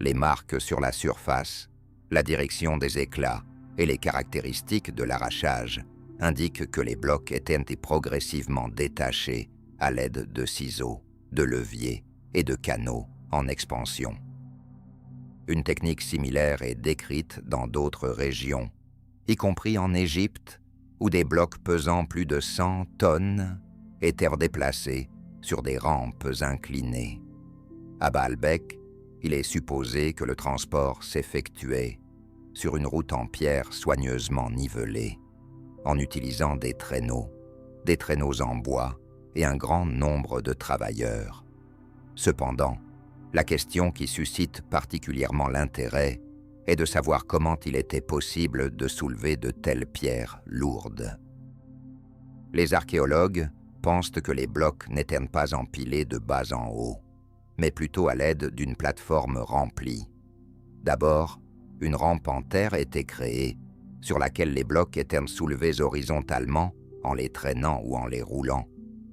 Les marques sur la surface, la direction des éclats et les caractéristiques de l'arrachage indiquent que les blocs étaient progressivement détachés à l'aide de ciseaux, de leviers et de canaux en expansion. Une technique similaire est décrite dans d'autres régions, y compris en Égypte, où des blocs pesant plus de 100 tonnes étaient déplacés sur des rampes inclinées. À Baalbek, il est supposé que le transport s'effectuait sur une route en pierre soigneusement nivelée, en utilisant des traîneaux en bois et un grand nombre de travailleurs. Cependant, la question qui suscite particulièrement l'intérêt est de savoir comment il était possible de soulever de telles pierres lourdes. Les archéologues pensent que les blocs n'étaient pas empilés de bas en haut, mais plutôt à l'aide d'une plateforme remplie. D'abord, une rampe en terre était créée, sur laquelle les blocs étaient soulevés horizontalement en les traînant ou en les roulant,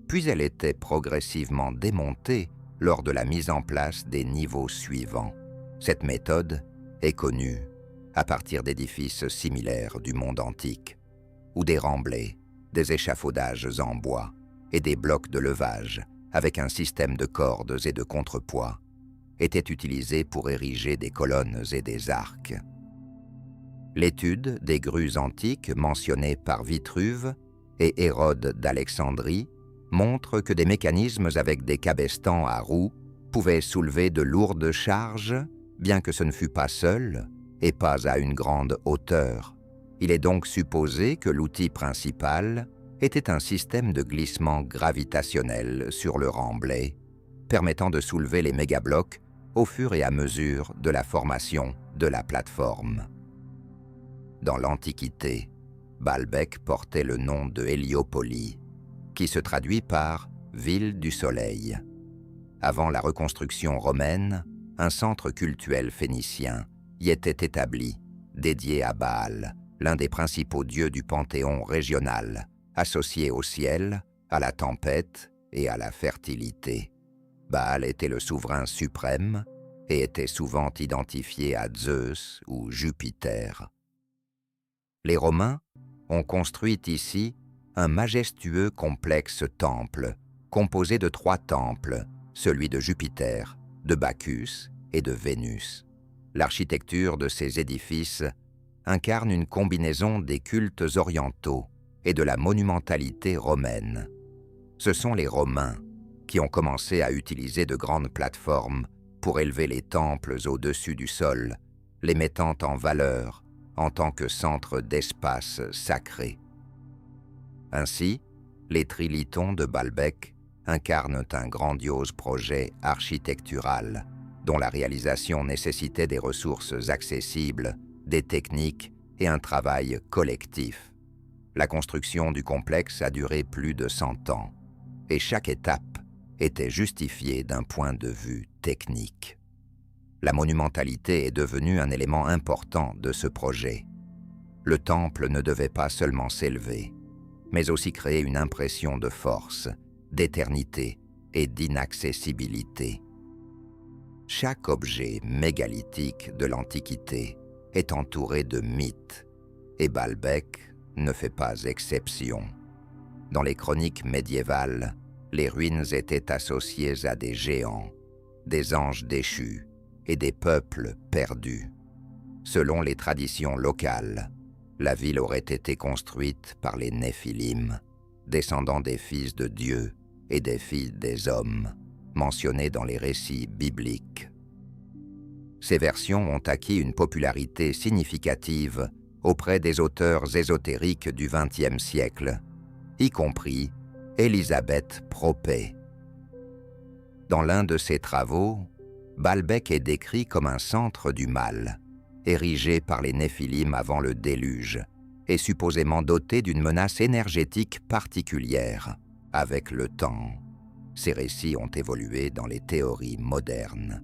puis elle était progressivement démontée lors de la mise en place des niveaux suivants. Cette méthode est connue à partir d'édifices similaires du monde antique, où des remblais, des échafaudages en bois et des blocs de levage avec un système de cordes et de contrepoids étaient utilisés pour ériger des colonnes et des arcs. L'étude des grues antiques mentionnées par Vitruve et Hérode d'Alexandrie montre que des mécanismes avec des cabestans à roues pouvaient soulever de lourdes charges, bien que ce ne fût pas seul et pas à une grande hauteur. Il est donc supposé que l'outil principal était un système de glissement gravitationnel sur le remblai, permettant de soulever les mégablocs au fur et à mesure de la formation de la plateforme. Dans l'Antiquité, Baalbek portait le nom de Héliopolie, qui se traduit par « ville du soleil ». Avant la reconstruction romaine, un centre cultuel phénicien y était établi, dédié à Baal, l'un des principaux dieux du panthéon régional, associé au ciel, à la tempête et à la fertilité. Baal était le souverain suprême et était souvent identifié à Zeus ou Jupiter. Les Romains ont construit ici un majestueux complexe temple, composé de 3 temples, celui de Jupiter, de Bacchus et de Vénus. L'architecture de ces édifices incarne une combinaison des cultes orientaux et de la monumentalité romaine. Ce sont les Romains qui ont commencé à utiliser de grandes plateformes pour élever les temples au-dessus du sol, les mettant en valeur en tant que centre d'espace sacré. Ainsi, les Trilitons de Baalbek incarnent un grandiose projet architectural dont la réalisation nécessitait des ressources accessibles, des techniques et un travail collectif. La construction du complexe a duré plus de 100 ans et chaque étape était justifiée d'un point de vue technique. La monumentalité est devenue un élément important de ce projet. Le temple ne devait pas seulement s'élever, mais aussi créer une impression de force, d'éternité et d'inaccessibilité. Chaque objet mégalithique de l'Antiquité est entouré de mythes, et Baalbek ne fait pas exception. Dans les chroniques médiévales, les ruines étaient associées à des géants, des anges déchus et des peuples perdus. Selon les traditions locales, la ville aurait été construite par les Néphilim, descendants des fils de Dieu et des filles des hommes, mentionnés dans les récits bibliques. Ces versions ont acquis une popularité significative auprès des auteurs ésotériques du XXe siècle, y compris Élisabeth Propet. Dans l'un de ses travaux, Baalbek est décrit comme un centre du mal, érigé par les Néphilim avant le déluge, et supposément doté d'une menace énergétique particulière. Avec le temps, ces récits ont évolué dans les théories modernes,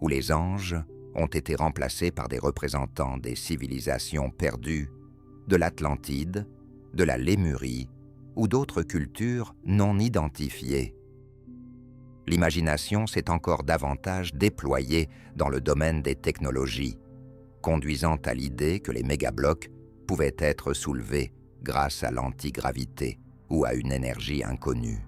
où les anges ont été remplacés par des représentants des civilisations perdues, de l'Atlantide, de la Lémurie ou d'autres cultures non identifiées. L'imagination s'est encore davantage déployée dans le domaine des technologies, conduisant à l'idée que les mégablocs pouvaient être soulevés grâce à l'antigravité ou à une énergie inconnue.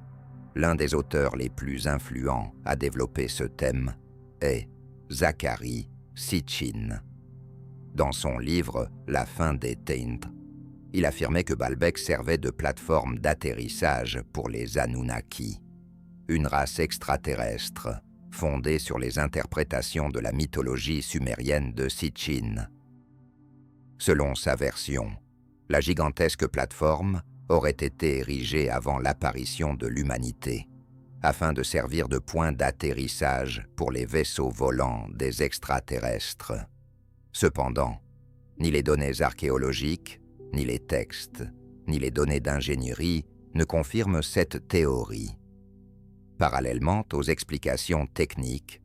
L'un des auteurs les plus influents à développer ce thème est Zacharie Sitchin. Dans son livre « La fin des Ténèbres », il affirmait que Baalbek servait de plateforme d'atterrissage pour les Anunnaki, une race extraterrestre fondée sur les interprétations de la mythologie sumérienne de Sitchin. Selon sa version, la gigantesque plateforme aurait été érigée avant l'apparition de l'humanité, afin de servir de point d'atterrissage pour les vaisseaux volants des extraterrestres. Cependant, ni les données archéologiques, ni les textes, ni les données d'ingénierie ne confirment cette théorie. Parallèlement aux explications techniques,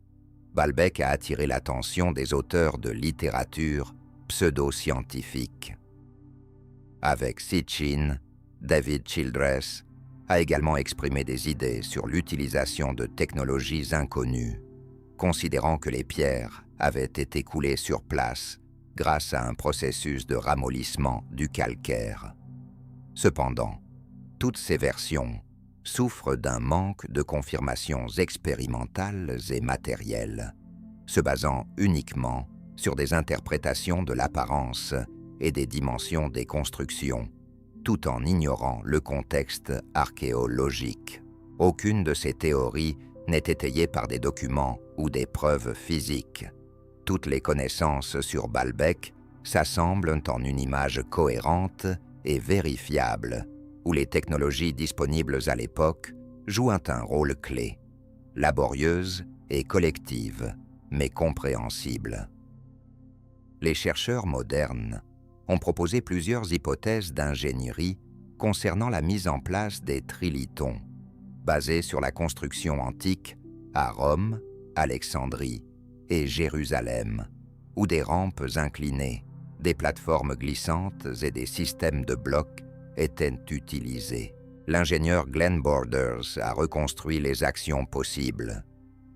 Baalbek a attiré l'attention des auteurs de littérature pseudo-scientifique. Avec Sitchin, David Childress a également exprimé des idées sur l'utilisation de technologies inconnues, considérant que les pierres avaient été coulées sur place grâce à un processus de ramollissement du calcaire. Cependant, toutes ces versions souffrent d'un manque de confirmations expérimentales et matérielles, se basant uniquement sur des interprétations de l'apparence et des dimensions des constructions, tout en ignorant le contexte archéologique. Aucune de ces théories n'est étayée par des documents ou des preuves physiques. Toutes les connaissances sur Baalbek s'assemblent en une image cohérente et vérifiable, où les technologies disponibles à l'époque jouent un rôle clé, laborieuse et collective, mais compréhensible. Les chercheurs modernes ont proposé plusieurs hypothèses d'ingénierie concernant la mise en place des trilitons, basées sur la construction antique à Rome, Alexandrie et Jérusalem, ou des rampes inclinées Des plateformes glissantes et des systèmes de blocs étaient utilisés. L'ingénieur Glenn Borders a reconstruit les actions possibles.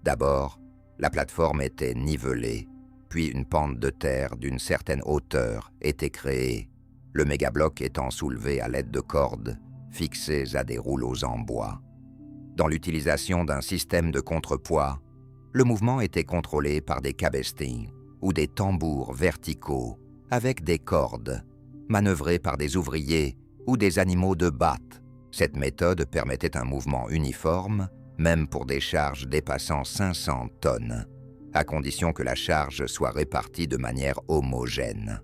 D'abord, la plateforme était nivelée, puis une pente de terre d'une certaine hauteur était créée, le mégabloc étant soulevé à l'aide de cordes fixées à des rouleaux en bois. Dans l'utilisation d'un système de contrepoids, le mouvement était contrôlé par des cabestings ou des tambours verticaux avec des cordes, manœuvrés par des ouvriers ou des animaux de batte. Cette méthode permettait un mouvement uniforme, même pour des charges dépassant 500 tonnes, à condition que la charge soit répartie de manière homogène.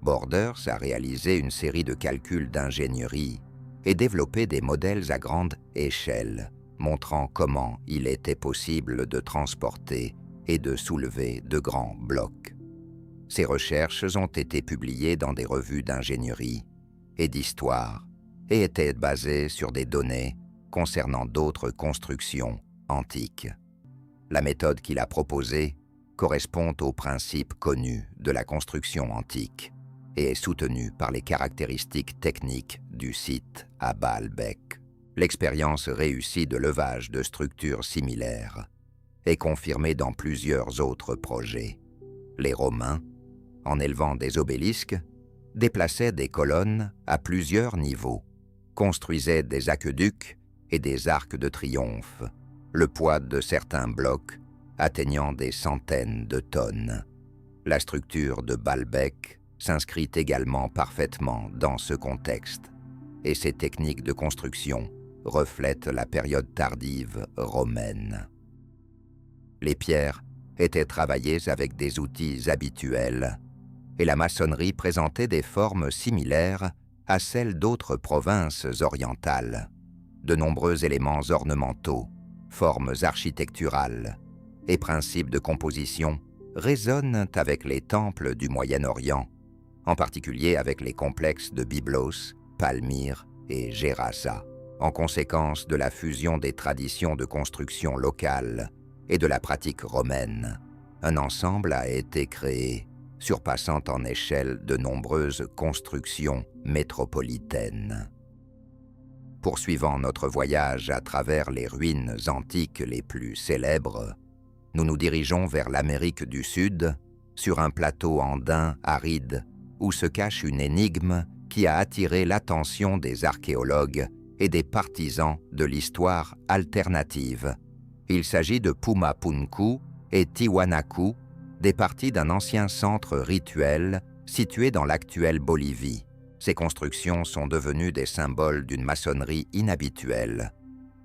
Borders a réalisé une série de calculs d'ingénierie et développé des modèles à grande échelle, montrant comment il était possible de transporter et de soulever de grands blocs. Ces recherches ont été publiées dans des revues d'ingénierie et d'histoire et étaient basées sur des données concernant d'autres constructions antiques. La méthode qu'il a proposée correspond aux principes connus de la construction antique et est soutenue par les caractéristiques techniques du site à Baalbek. L'expérience réussie de levage de structures similaires est confirmée dans plusieurs autres projets. Les Romains, en élevant des obélisques, déplaçaient des colonnes à plusieurs niveaux, construisaient des aqueducs et des arcs de triomphe, le poids de certains blocs atteignant des centaines de tonnes. La structure de Baalbek s'inscrit également parfaitement dans ce contexte, et ces techniques de construction reflètent la période tardive romaine. Les pierres étaient travaillées avec des outils habituels, et la maçonnerie présentait des formes similaires à celles d'autres provinces orientales. De nombreux éléments ornementaux, formes architecturales et principes de composition résonnent avec les temples du Moyen-Orient, en particulier avec les complexes de Byblos, Palmyre et Gerasa. En conséquence de la fusion des traditions de construction locales et de la pratique romaine, un ensemble a été créé, surpassant en échelle de nombreuses constructions métropolitaines. Poursuivant notre voyage à travers les ruines antiques les plus célèbres, nous nous dirigeons vers l'Amérique du Sud, sur un plateau andin aride où se cache une énigme qui a attiré l'attention des archéologues et des partisans de l'histoire alternative. Il s'agit de Pumapunku et Tiwanaku, des parties d'un ancien centre rituel situé dans l'actuelle Bolivie. Ces constructions sont devenues des symboles d'une maçonnerie inhabituelle,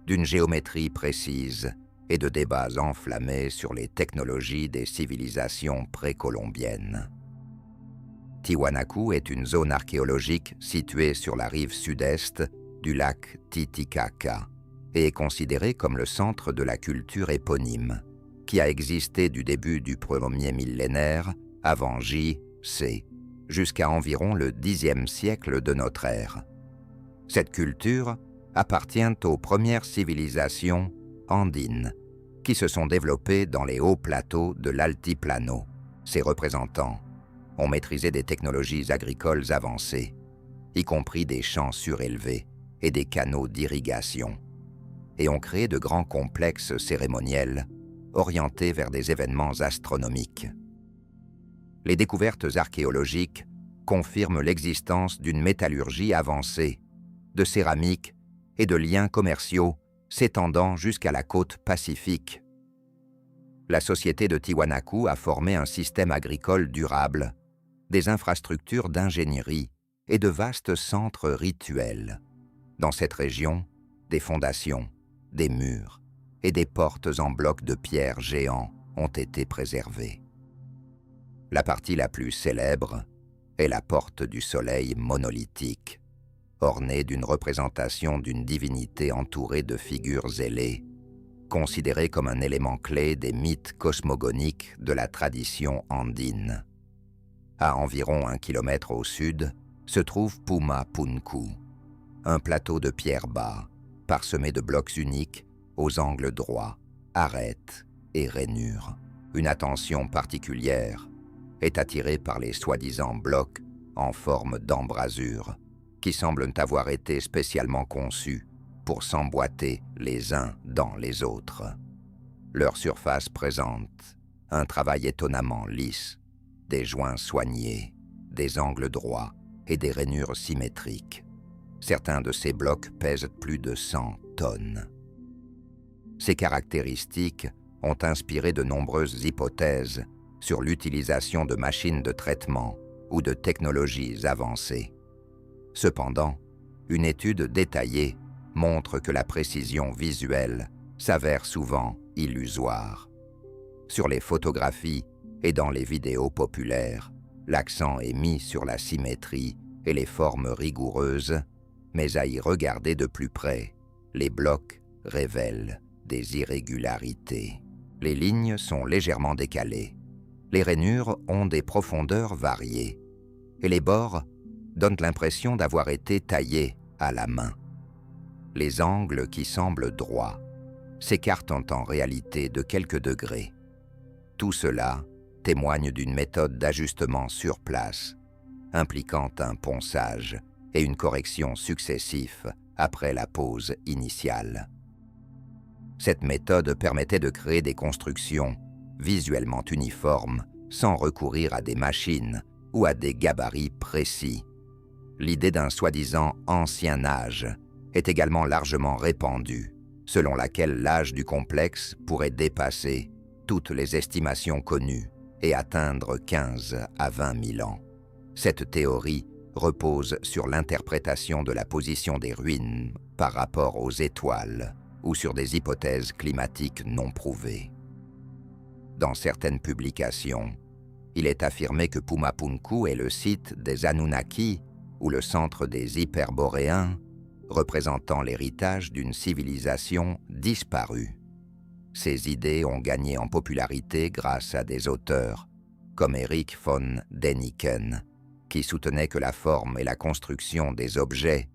d'une géométrie précise et de débats enflammés sur les technologies des civilisations précolombiennes. Tiwanaku est une zone archéologique située sur la rive sud-est du lac Titicaca et est considérée comme le centre de la culture éponyme, qui a existé du début du premier millénaire avant J.C. jusqu'à environ le Xe siècle de notre ère. Cette culture appartient aux premières civilisations andines qui se sont développées dans les hauts plateaux de l'altiplano. Ses représentants ont maîtrisé des technologies agricoles avancées, y compris des champs surélevés et des canaux d'irrigation, et ont créé de grands complexes cérémoniels orientés vers des événements astronomiques. Les découvertes archéologiques confirment l'existence d'une métallurgie avancée, de céramique et de liens commerciaux s'étendant jusqu'à la côte pacifique. La société de Tiwanaku a formé un système agricole durable, des infrastructures d'ingénierie et de vastes centres rituels. Dans cette région, des fondations, des murs et des portes en blocs de pierre géants ont été préservés. La partie la plus célèbre est la porte du soleil monolithique, ornée d'une représentation d'une divinité entourée de figures ailées, considérée comme un élément clé des mythes cosmogoniques de la tradition andine. À environ 1 kilomètre au sud se trouve Pumapunku, un plateau de pierre bas, parsemé de blocs uniques aux angles droits, arêtes et rainures. Une attention particulière est attiré par les soi-disant blocs en forme d'embrasure, qui semblent avoir été spécialement conçus pour s'emboîter les uns dans les autres. Leur surface présente un travail étonnamment lisse, des joints soignés, des angles droits et des rainures symétriques. Certains de ces blocs pèsent plus de 100 tonnes. Ces caractéristiques ont inspiré de nombreuses hypothèses sur l'utilisation de machines de traitement ou de technologies avancées. Cependant, une étude détaillée montre que la précision visuelle s'avère souvent illusoire. Sur les photographies et dans les vidéos populaires, l'accent est mis sur la symétrie et les formes rigoureuses, mais à y regarder de plus près, les blocs révèlent des irrégularités. Les lignes sont légèrement décalées, les rainures ont des profondeurs variées, et les bords donnent l'impression d'avoir été taillés à la main. Les angles qui semblent droits s'écartent en réalité de quelques degrés. Tout cela témoigne d'une méthode d'ajustement sur place, impliquant un ponçage et une correction successifs après la pose initiale. Cette méthode permettait de créer des constructions visuellement uniformes sans recourir à des machines ou à des gabarits précis. L'idée d'un soi-disant ancien âge est également largement répandue, selon laquelle l'âge du complexe pourrait dépasser toutes les estimations connues et atteindre 15 à 20 000 ans. Cette théorie repose sur l'interprétation de la position des ruines par rapport aux étoiles ou sur des hypothèses climatiques non prouvées. Dans certaines publications, il est affirmé que Pumapunku est le site des Anunnaki ou le centre des Hyperboréens, représentant l'héritage d'une civilisation disparue. Ces idées ont gagné en popularité grâce à des auteurs comme Erich von Däniken, qui soutenait que la forme et la construction des objets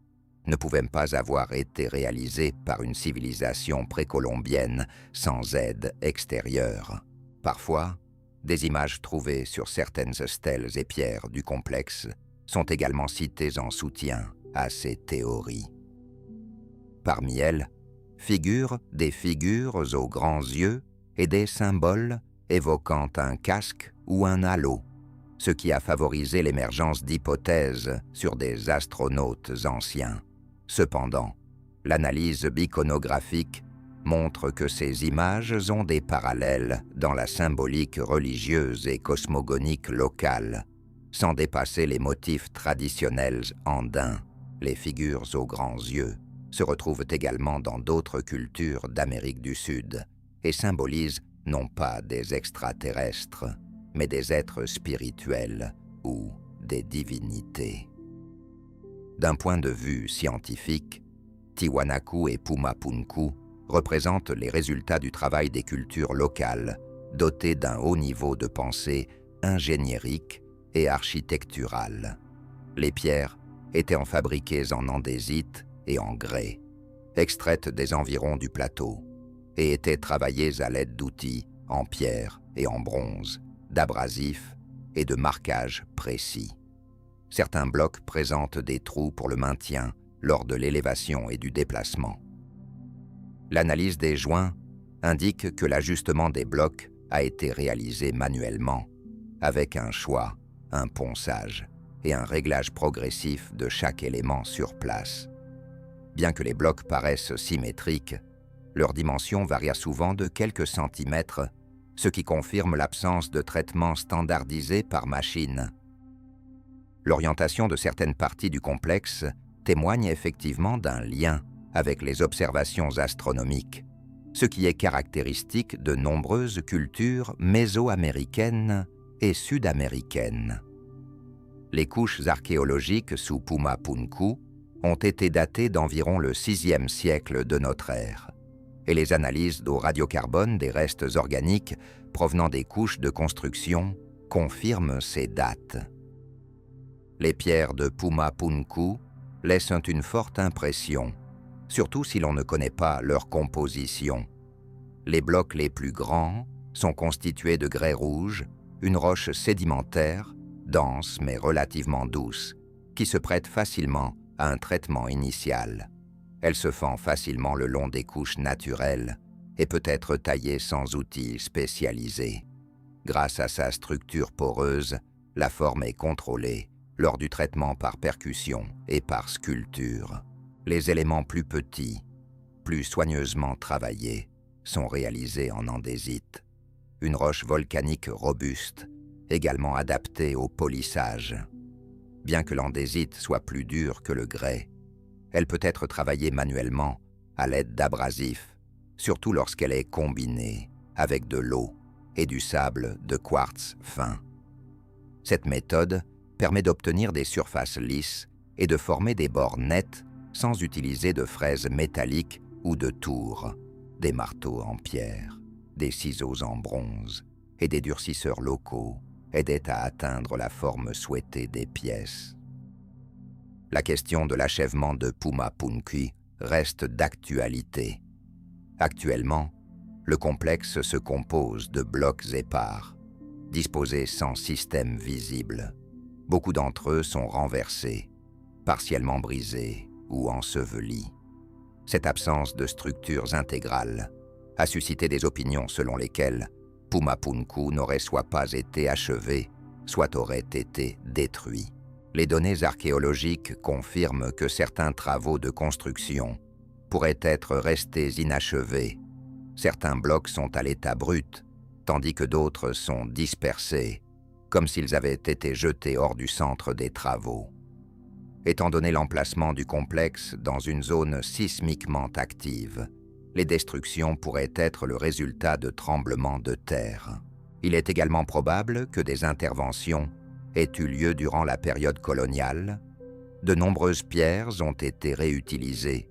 ne pouvaient pas avoir été réalisées par une civilisation précolombienne sans aide extérieure. Parfois, des images trouvées sur certaines stèles et pierres du complexe sont également citées en soutien à ces théories. Parmi elles, figurent des figures aux grands yeux et des symboles évoquant un casque ou un halo, ce qui a favorisé l'émergence d'hypothèses sur des astronautes anciens. Cependant, l'analyse iconographique montre que ces images ont des parallèles dans la symbolique religieuse et cosmogonique locale, sans dépasser les motifs traditionnels andins. Les figures aux grands yeux se retrouvent également dans d'autres cultures d'Amérique du Sud et symbolisent non pas des extraterrestres, mais des êtres spirituels ou des divinités. D'un point de vue scientifique, Tiwanaku et Pumapunku représentent les résultats du travail des cultures locales, dotées d'un haut niveau de pensée ingéniérique et architecturale. Les pierres étaient fabriquées en andésite et en grès, extraites des environs du plateau, et étaient travaillées à l'aide d'outils en pierre et en bronze, d'abrasifs et de marquages précis. Certains blocs présentent des trous pour le maintien lors de l'élévation et du déplacement. L'analyse des joints indique que l'ajustement des blocs a été réalisé manuellement, avec un choix, un ponçage et un réglage progressif de chaque élément sur place. Bien que les blocs paraissent symétriques, leur dimension varia souvent de quelques centimètres, ce qui confirme l'absence de traitement standardisé par machine. L'orientation de certaines parties du complexe témoigne effectivement d'un lien avec les observations astronomiques, ce qui est caractéristique de nombreuses cultures mésoaméricaines et sud-américaines. Les couches archéologiques sous Pumapunku ont été datées d'environ le VIe siècle de notre ère, et les analyses au radiocarbone des restes organiques provenant des couches de construction confirment ces dates. Les pierres de Pumapunku laissent une forte impression, surtout si l'on ne connaît pas leur composition. Les blocs les plus grands sont constitués de grès rouge, une roche sédimentaire, dense mais relativement douce, qui se prête facilement à un traitement initial. Elle se fend facilement le long des couches naturelles et peut être taillée sans outils spécialisés. Grâce à sa structure poreuse, la forme est contrôlée lors du traitement par percussion et par sculpture. Les éléments plus petits, plus soigneusement travaillés, sont réalisés en andésite, une roche volcanique robuste, également adaptée au polissage. Bien que l'andésite soit plus dure que le grès, elle peut être travaillée manuellement à l'aide d'abrasifs, surtout lorsqu'elle est combinée avec de l'eau et du sable de quartz fin. Cette méthode permet d'obtenir des surfaces lisses et de former des bords nets sans utiliser de fraises métalliques ou de tours, des marteaux en pierre, des ciseaux en bronze et des durcisseurs locaux aidaient à atteindre la forme souhaitée des pièces. La question de l'achèvement de Pumapunku reste d'actualité. Actuellement, le complexe se compose de blocs épars, disposés sans système visible. Beaucoup d'entre eux sont renversés, partiellement brisés ou ensevelis. Cette absence de structures intégrales a suscité des opinions selon lesquelles Pumapunku n'aurait soit pas été achevé, soit aurait été détruit. Les données archéologiques confirment que certains travaux de construction pourraient être restés inachevés. Certains blocs sont à l'état brut, tandis que d'autres sont dispersés, comme s'ils avaient été jetés hors du centre des travaux. Étant donné l'emplacement du complexe dans une zone sismiquement active, les destructions pourraient être le résultat de tremblements de terre. Il est également probable que des interventions aient eu lieu durant la période coloniale. De nombreuses pierres ont été réutilisées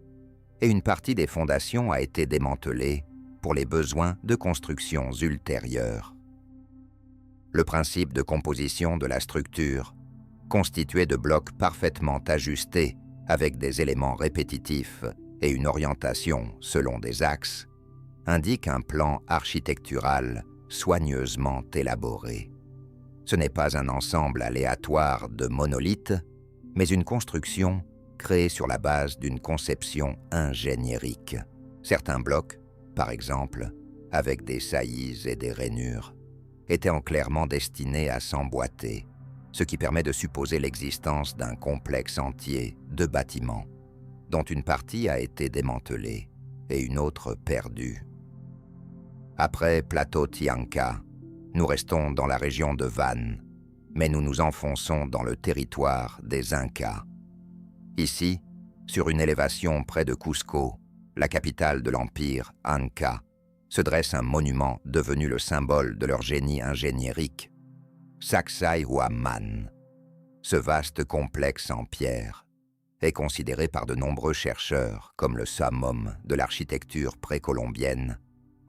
et une partie des fondations a été démantelée pour les besoins de constructions ultérieures. Le principe de composition de la structure, constitué de blocs parfaitement ajustés avec des éléments répétitifs et une orientation selon des axes, indique un plan architectural soigneusement élaboré. Ce n'est pas un ensemble aléatoire de monolithes, mais une construction créée sur la base d'une conception ingéniérique. Certains blocs, par exemple, avec des saillies et des rainures, étaient clairement destinés à s'emboîter, ce qui permet de supposer l'existence d'un complexe entier de bâtiments, dont une partie a été démantelée et une autre perdue. Après Plateau Tianca, nous restons dans la région de Van, mais nous nous enfonçons dans le territoire des Incas. Ici, sur une élévation près de Cusco, la capitale de l'empire Inca, se dresse un monument devenu le symbole de leur génie ingéniérique, Sacsayhuaman. Ce vaste complexe en pierre est considéré par de nombreux chercheurs comme le summum de l'architecture précolombienne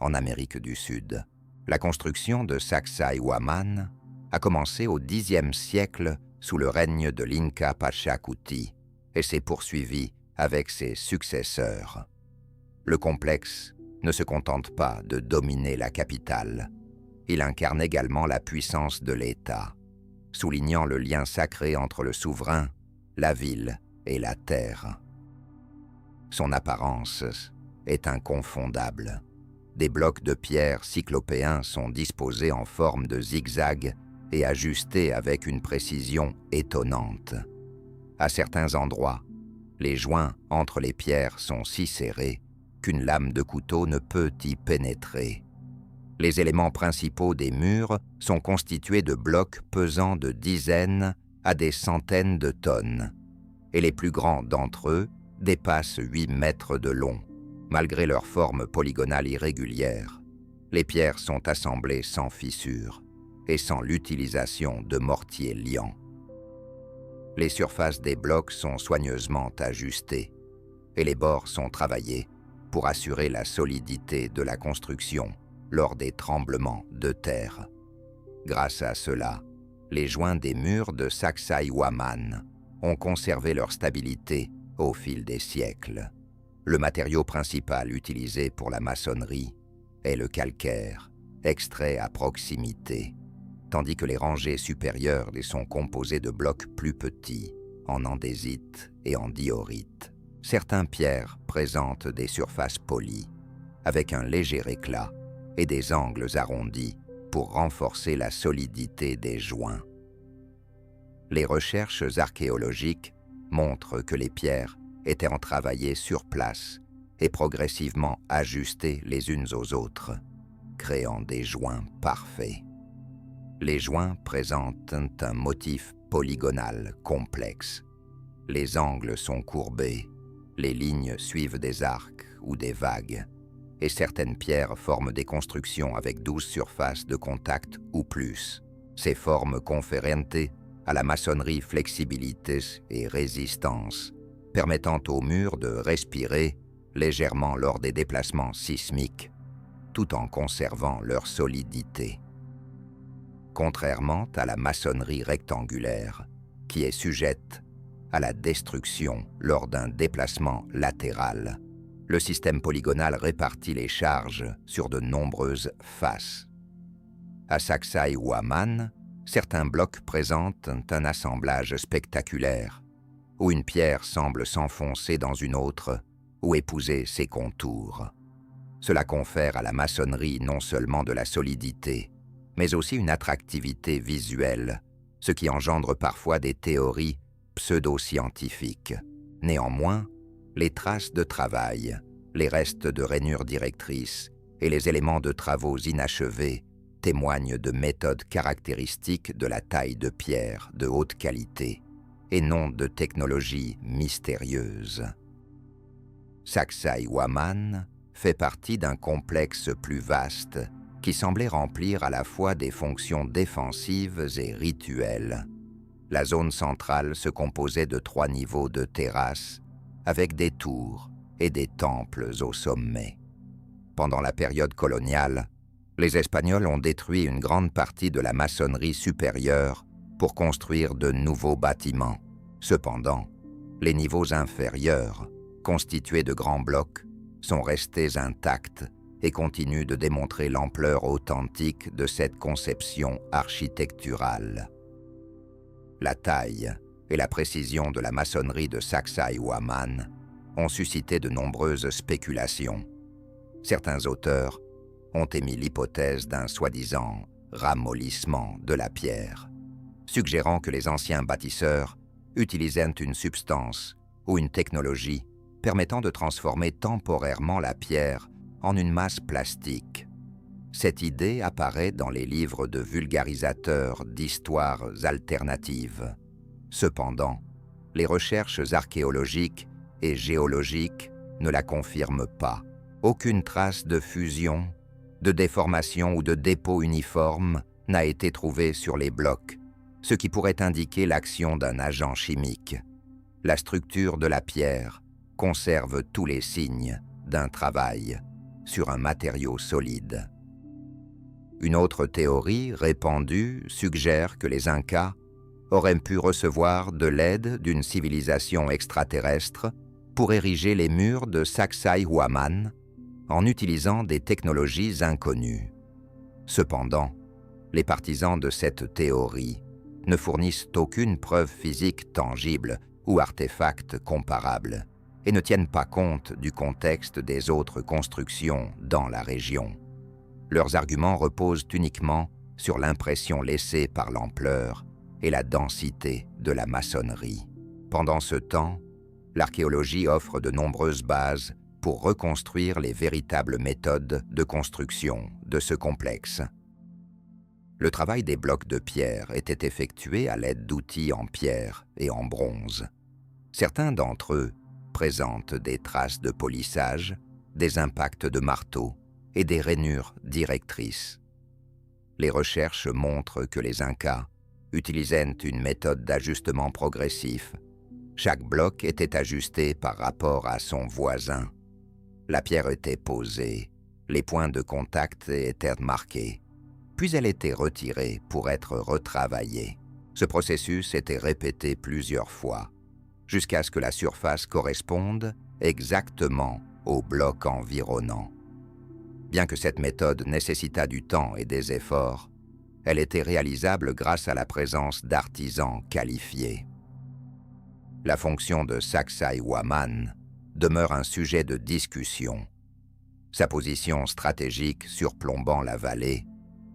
en Amérique du Sud. La construction de Sacsayhuaman a commencé au Xe siècle sous le règne de l'Inca Pachacuti et s'est poursuivie avec ses successeurs. Le complexe ne se contente pas de dominer la capitale. Il incarne également la puissance de l'État, soulignant le lien sacré entre le souverain, la ville et la terre. Son apparence est inconfondable. Des blocs de pierre cyclopéens sont disposés en forme de zigzag et ajustés avec une précision étonnante. À certains endroits, les joints entre les pierres sont si serrés qu'une lame de couteau ne peut y pénétrer. Les éléments principaux des murs sont constitués de blocs pesant de dizaines à des centaines de tonnes, et les plus grands d'entre eux dépassent 8 mètres de long. Malgré leur forme polygonale irrégulière, les pierres sont assemblées sans fissure et sans l'utilisation de mortiers liants. Les surfaces des blocs sont soigneusement ajustées et les bords sont travaillés pour assurer la solidité de la construction lors des tremblements de terre. Grâce à cela, les joints des murs de Sacsayhuaman ont conservé leur stabilité au fil des siècles. Le matériau principal utilisé pour la maçonnerie est le calcaire, extrait à proximité. tandis que les rangées supérieures les sont composées de blocs plus petits, en andésite et en diorite. Certains pierres présentent des surfaces polies, avec un léger éclat et des angles arrondis pour renforcer la solidité des joints. Les recherches archéologiques montrent que les pierres étaient travaillées sur place et progressivement ajustées les unes aux autres, créant des joints parfaits. Les joints présentent un motif polygonal complexe. Les angles sont courbés, les lignes suivent des arcs ou des vagues, et certaines pierres forment des constructions avec 12 surfaces de contact ou plus. Ces formes confèrent à la maçonnerie flexibilité et résistance, permettant aux murs de respirer légèrement lors des déplacements sismiques, tout en conservant leur solidité. Contrairement à la maçonnerie rectangulaire, qui est sujette à la destruction lors d'un déplacement latéral, le système polygonal répartit les charges sur de nombreuses faces. À Sacsayhuaman, certains blocs présentent un assemblage spectaculaire, où une pierre semble s'enfoncer dans une autre ou épouser ses contours. Cela confère à la maçonnerie non seulement de la solidité, mais aussi une attractivité visuelle, ce qui engendre parfois des théories pseudo-scientifiques. Néanmoins, les traces de travail, les restes de rainures directrices et les éléments de travaux inachevés témoignent de méthodes caractéristiques de la taille de pierre de haute qualité et non de technologies mystérieuses. Sacsayhuaman fait partie d'un complexe plus vaste qui semblait remplir à la fois des fonctions défensives et rituelles. La zone centrale se composait de 3 niveaux de terrasses avec des tours et des temples au sommet. Pendant la période coloniale, les Espagnols ont détruit une grande partie de la maçonnerie supérieure pour construire de nouveaux bâtiments. Cependant, les niveaux inférieurs, constitués de grands blocs, sont restés intacts et continuent de démontrer l'ampleur authentique de cette conception architecturale. La taille et la précision de la maçonnerie de Sacsayhuaman ont suscité de nombreuses spéculations. Certains auteurs ont émis l'hypothèse d'un soi-disant ramollissement de la pierre, suggérant que les anciens bâtisseurs utilisaient une substance ou une technologie permettant de transformer temporairement la pierre en une masse plastique. Cette idée apparaît dans les livres de vulgarisateurs d'histoires alternatives. Cependant, les recherches archéologiques et géologiques ne la confirment pas. Aucune trace de fusion, de déformation ou de dépôt uniforme n'a été trouvée sur les blocs, ce qui pourrait indiquer l'action d'un agent chimique. La structure de la pierre conserve tous les signes d'un travail sur un matériau solide. Une autre théorie répandue suggère que les Incas auraient pu recevoir de l'aide d'une civilisation extraterrestre pour ériger les murs de Sacsayhuaman en utilisant des technologies inconnues. Cependant, les partisans de cette théorie ne fournissent aucune preuve physique tangible ou artefact comparable et ne tiennent pas compte du contexte des autres constructions dans la région. Leurs arguments reposent uniquement sur l'impression laissée par l'ampleur et la densité de la maçonnerie. Pendant ce temps, l'archéologie offre de nombreuses bases pour reconstruire les véritables méthodes de construction de ce complexe. Le travail des blocs de pierre était effectué à l'aide d'outils en pierre et en bronze. Certains d'entre eux présentent des traces de polissage, des impacts de marteau et des rainures directrices. Les recherches montrent que les Incas utilisaient une méthode d'ajustement progressif. Chaque bloc était ajusté par rapport à son voisin. La pierre était posée, les points de contact étaient marqués, puis elle était retirée pour être retravaillée. Ce processus était répété plusieurs fois, jusqu'à ce que la surface corresponde exactement au bloc environnant. Bien que cette méthode nécessitât du temps et des efforts, Elle était réalisable grâce à la présence d'artisans qualifiés. La fonction de Sacsayhuaman demeure un sujet de discussion. Sa position stratégique surplombant la vallée,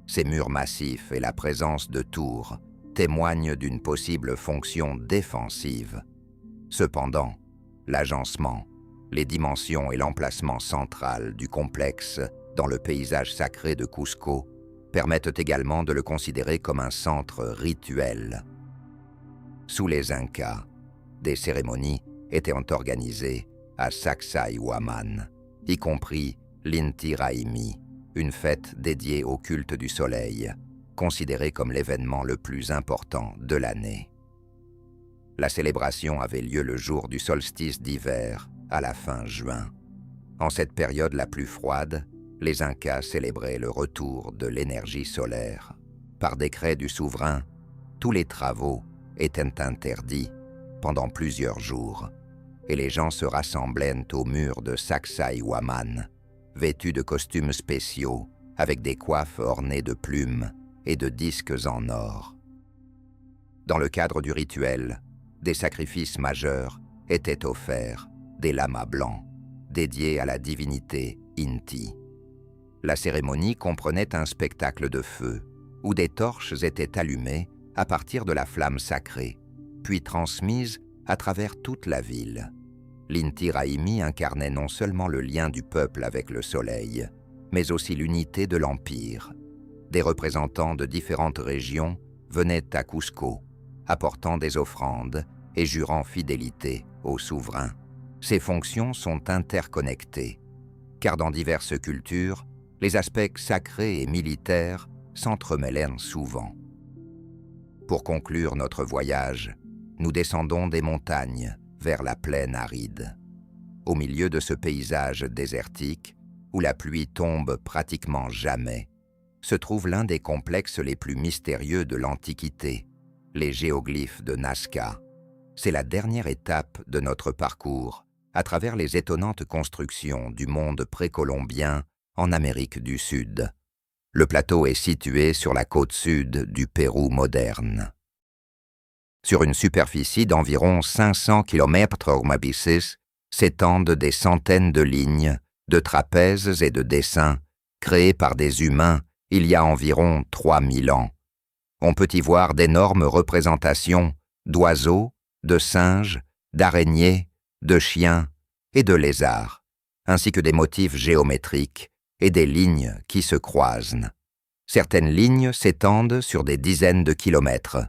ses murs massifs et la présence de tours témoignent d'une possible fonction défensive. Cependant, l'agencement, les dimensions et l'emplacement central du complexe dans le paysage sacré de Cusco permettent également de le considérer comme un centre rituel. Sous les Incas, des cérémonies étaient organisées à Sacsayhuaman, y compris l'Inti Raymi, une fête dédiée au culte du soleil, considérée comme l'événement le plus important de l'année. La célébration avait lieu le jour du solstice d'hiver, à la fin juin. En cette période la plus froide, les Incas célébraient le retour de l'énergie solaire. Par décret du souverain, tous les travaux étaient interdits pendant plusieurs jours, et les gens se rassemblaient au mur de Sacsayhuaman, vêtus de costumes spéciaux, avec des coiffes ornées de plumes et de disques en or. Dans le cadre du rituel, des sacrifices majeurs étaient offerts, des lamas blancs, dédiés à la divinité Inti. La cérémonie comprenait un spectacle de feu, où des torches étaient allumées à partir de la flamme sacrée, puis transmises à travers toute la ville. L'Inti Raymi incarnait non seulement le lien du peuple avec le soleil, mais aussi l'unité de l'Empire. Des représentants de différentes régions venaient à Cusco, apportant des offrandes et jurant fidélité au souverain. Ces fonctions sont interconnectées, car dans diverses cultures, les aspects sacrés et militaires s'entremêlent souvent. Pour conclure notre voyage, nous descendons des montagnes vers la plaine aride. Au milieu de ce paysage désertique, où la pluie tombe pratiquement jamais, se trouve l'un des complexes les plus mystérieux de l'Antiquité, les géoglyphes de Nazca. C'est la dernière étape de notre parcours à travers les étonnantes constructions du monde précolombien en Amérique du Sud. Le plateau est situé sur la côte sud du Pérou moderne. Sur une superficie d'environ 500 km² s'étendent des centaines de lignes, de trapèzes et de dessins créés par des humains il y a environ 3000 ans. On peut y voir d'énormes représentations d'oiseaux, de singes, d'araignées, de chiens et de lézards, ainsi que des motifs géométriques et des lignes qui se croisent. Certaines lignes s'étendent sur des dizaines de kilomètres,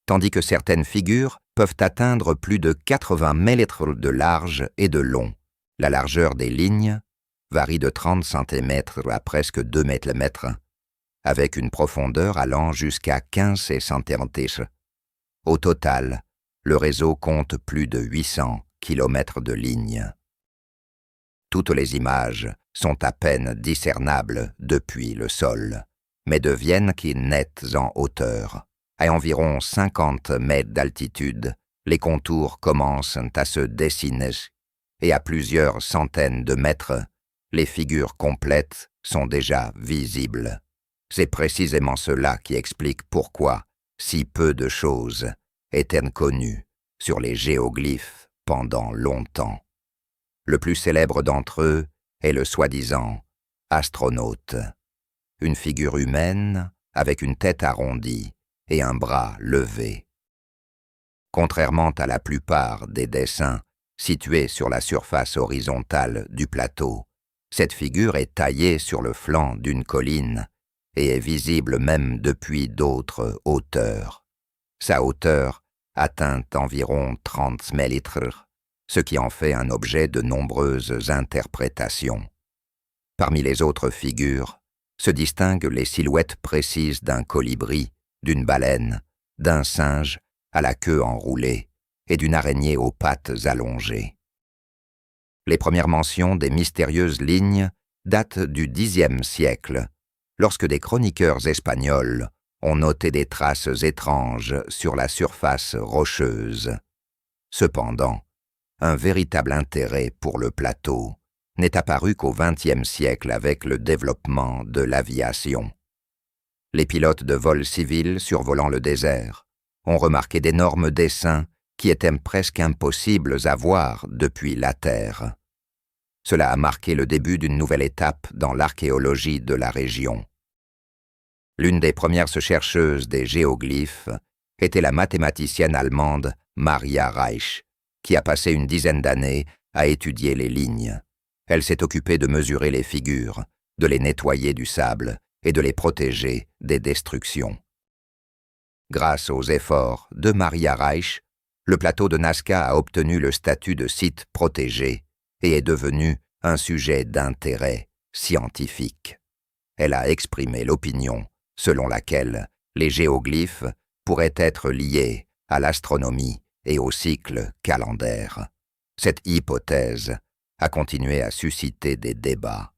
tandis que certaines figures peuvent atteindre plus de 80 mètres de large et de long. La largeur des lignes varie de 30 cm à presque 2 mètres, avec une profondeur allant jusqu'à 15 cm. Au total, le réseau compte plus de 800 km de lignes. Toutes les images sont à peine discernables depuis le sol, mais deviennent nettes en hauteur. À environ 50 mètres d'altitude, les contours commencent à se dessiner et à plusieurs centaines de mètres, les figures complètes sont déjà visibles. C'est précisément cela qui explique pourquoi si peu de choses étaient connues sur les géoglyphes pendant longtemps. Le plus célèbre d'entre eux est le soi-disant astronaute, une figure humaine avec une tête arrondie et un bras levé. Contrairement à la plupart des dessins situés sur la surface horizontale du plateau, cette figure est taillée sur le flanc d'une colline et est visible même depuis d'autres hauteurs. Sa hauteur atteint environ 30 mètres, ce qui en fait un objet de nombreuses interprétations. Parmi les autres figures, se distinguent les silhouettes précises d'un colibri, d'une baleine, d'un singe à la queue enroulée et d'une araignée aux pattes allongées. Les premières mentions des mystérieuses lignes datent du Xe siècle, lorsque des chroniqueurs espagnols ont noté des traces étranges sur la surface rocheuse. Cependant, un véritable intérêt pour le plateau n'est apparu qu'au XXe siècle avec le développement de l'aviation. Les pilotes de vol civil survolant le désert ont remarqué d'énormes dessins qui étaient presque impossibles à voir depuis la Terre. Cela a marqué le début d'une nouvelle étape dans l'archéologie de la région. L'une des premières chercheuses des géoglyphes était la mathématicienne allemande Maria Reich, qui a passé une dizaine d'années à étudier les lignes. Elle s'est occupée de mesurer les figures, de les nettoyer du sable et de les protéger des destructions. Grâce aux efforts de Maria Reich, le plateau de Nazca a obtenu le statut de site protégé et est devenu un sujet d'intérêt scientifique. Elle a exprimé l'opinion selon laquelle les géoglyphes pourraient être liés à l'astronomie et au cycle calendaire. Cette hypothèse a continué à susciter des débats,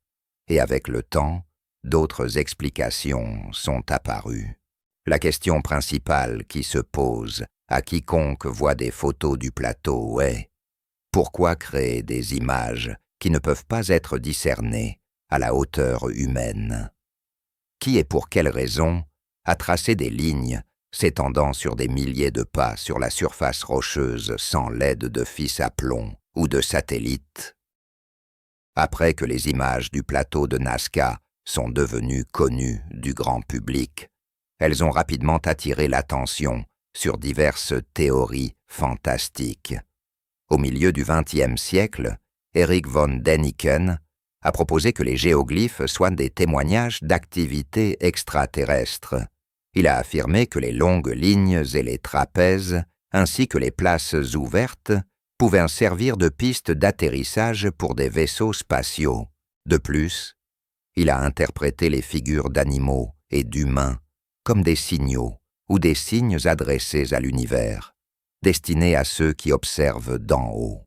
et avec le temps, d'autres explications sont apparues. La question principale qui se pose à quiconque voit des photos du plateau est: pourquoi créer des images qui ne peuvent pas être discernées à la hauteur humaine? Qui et pour quelle raison a tracé des lignes s'étendant sur des milliers de pas sur la surface rocheuse sans l'aide de fils à plomb ou de satellites? Après que les images du plateau de Nazca sont devenues connues du grand public, elles ont rapidement attiré l'attention sur diverses théories fantastiques. Au milieu du XXe siècle, Erich von Däniken a proposé que les géoglyphes soient des témoignages d'activités extraterrestres. Il a affirmé que les longues lignes et les trapèzes, ainsi que les places ouvertes, pouvaient servir de pistes d'atterrissage pour des vaisseaux spatiaux. De plus, il a interprété les figures d'animaux et d'humains comme des signaux ou des signes adressés à l'univers, destinés à ceux qui observent d'en haut.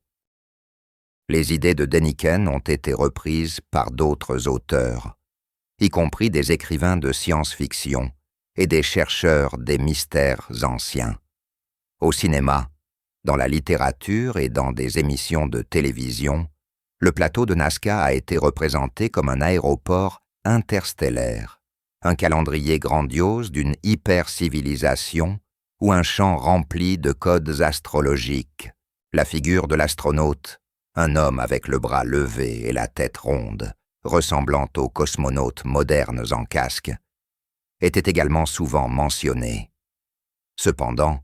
Les idées de Däniken ont été reprises par d'autres auteurs, y compris des écrivains de science-fiction et des chercheurs des mystères anciens. Au cinéma, dans la littérature et dans des émissions de télévision, le plateau de Nazca a été représenté comme un aéroport interstellaire, un calendrier grandiose d'une hyper-civilisation ou un champ rempli de codes astrologiques. La figure de l'astronaute, un homme avec le bras levé et la tête ronde, ressemblant aux cosmonautes modernes en casque, était également souvent mentionnée. Cependant,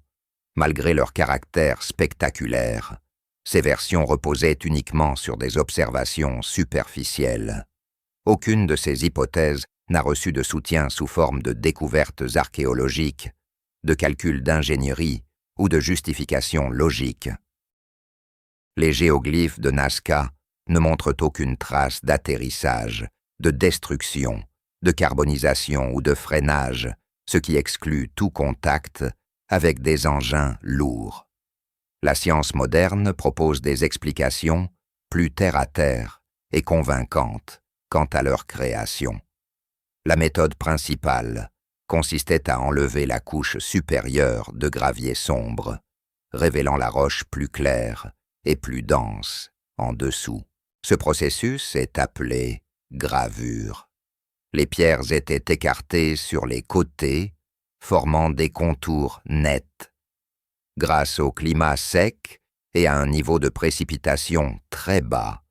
malgré leur caractère spectaculaire, ces versions reposaient uniquement sur des observations superficielles. Aucune de ces hypothèses n'a reçu de soutien sous forme de découvertes archéologiques, de calculs d'ingénierie ou de justifications logiques. Les géoglyphes de Nazca ne montrent aucune trace d'atterrissage, de destruction, de carbonisation ou de freinage, ce qui exclut tout contact avec des engins lourds. La science moderne propose des explications plus terre-à-terre et convaincantes quant à leur création. La méthode principale consistait à enlever la couche supérieure de gravier sombre, révélant la roche plus claire et plus dense en dessous. Ce processus est appelé gravure. Les pierres étaient écartées sur les côtés, formant des contours nets. Grâce au climat sec et à un niveau de précipitation très bas,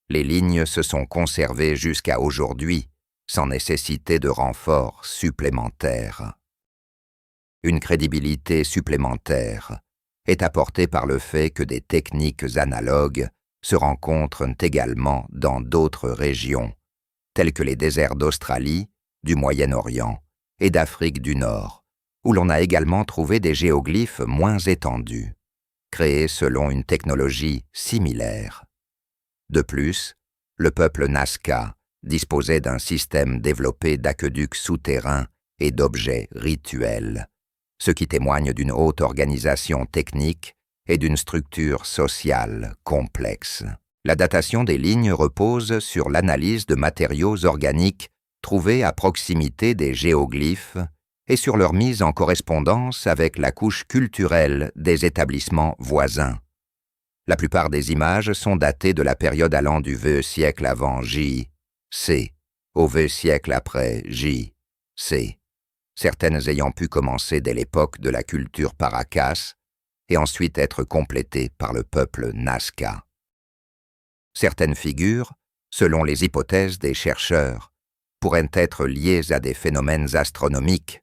les lignes se sont conservées jusqu'à aujourd'hui, sans nécessiter de renforts supplémentaires. Une crédibilité supplémentaire est apportée par le fait que des techniques analogues se rencontrent également dans d'autres régions, telles que les déserts d'Australie, du Moyen-Orient et d'Afrique du Nord, où l'on a également trouvé des géoglyphes moins étendus, créés selon une technologie similaire. De plus, le peuple Nazca disposait d'un système développé d'aqueducs souterrains et d'objets rituels, ce qui témoigne d'une haute organisation technique et d'une structure sociale complexe. La datation des lignes repose sur l'analyse de matériaux organiques trouvés à proximité des géoglyphes et sur leur mise en correspondance avec la couche culturelle des établissements voisins. La plupart des images sont datées de la période allant du VE siècle avant J.C. au VE siècle après J.C. certaines ayant pu commencer dès l'époque de la culture Paracas et ensuite être complétées par le peuple Nazca. Certaines figures, selon les hypothèses des chercheurs, pourraient être liées à des phénomènes astronomiques,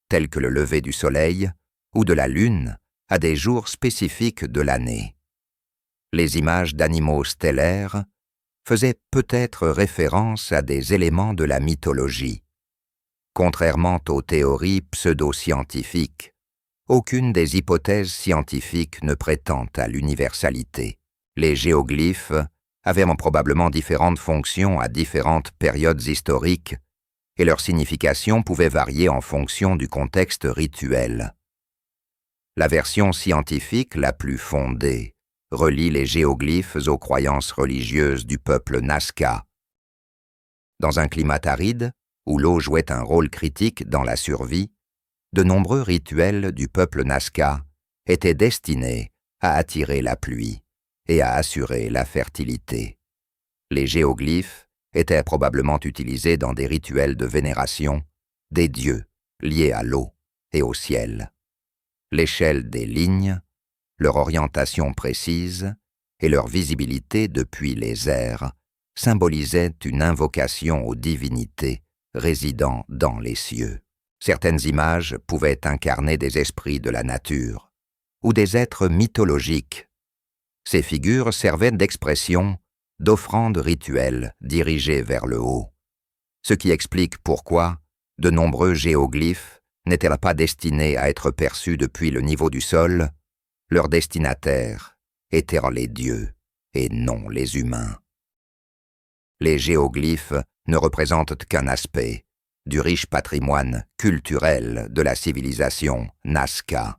tels que le lever du soleil ou de la lune à des jours spécifiques de l'année. Les images d'animaux stellaires faisaient peut-être référence à des éléments de la mythologie. Contrairement aux théories pseudo-scientifiques, aucune des hypothèses scientifiques ne prétend à l'universalité. Les géoglyphes avaient probablement différentes fonctions à différentes périodes historiques et leur signification pouvait varier en fonction du contexte rituel. La version scientifique la plus fondée relie les géoglyphes aux croyances religieuses du peuple Nazca. Dans un climat aride, où l'eau jouait un rôle critique dans la survie, de nombreux rituels du peuple Nazca étaient destinés à attirer la pluie et à assurer la fertilité. Les géoglyphes étaient probablement utilisés dans des rituels de vénération des dieux liés à l'eau et au ciel. L'échelle des lignes, leur orientation précise et leur visibilité depuis les airs symbolisaient une invocation aux divinités résidant dans les cieux. Certaines images pouvaient incarner des esprits de la nature ou des êtres mythologiques. Ces figures servaient d'expression d'offrandes rituelles dirigées vers le haut, ce qui explique pourquoi de nombreux géoglyphes n'étaient pas destinés à être perçus depuis le niveau du sol. Leurs destinataires étaient les dieux et non les humains. Les géoglyphes ne représentent qu'un aspect du riche patrimoine culturel de la civilisation Nazca.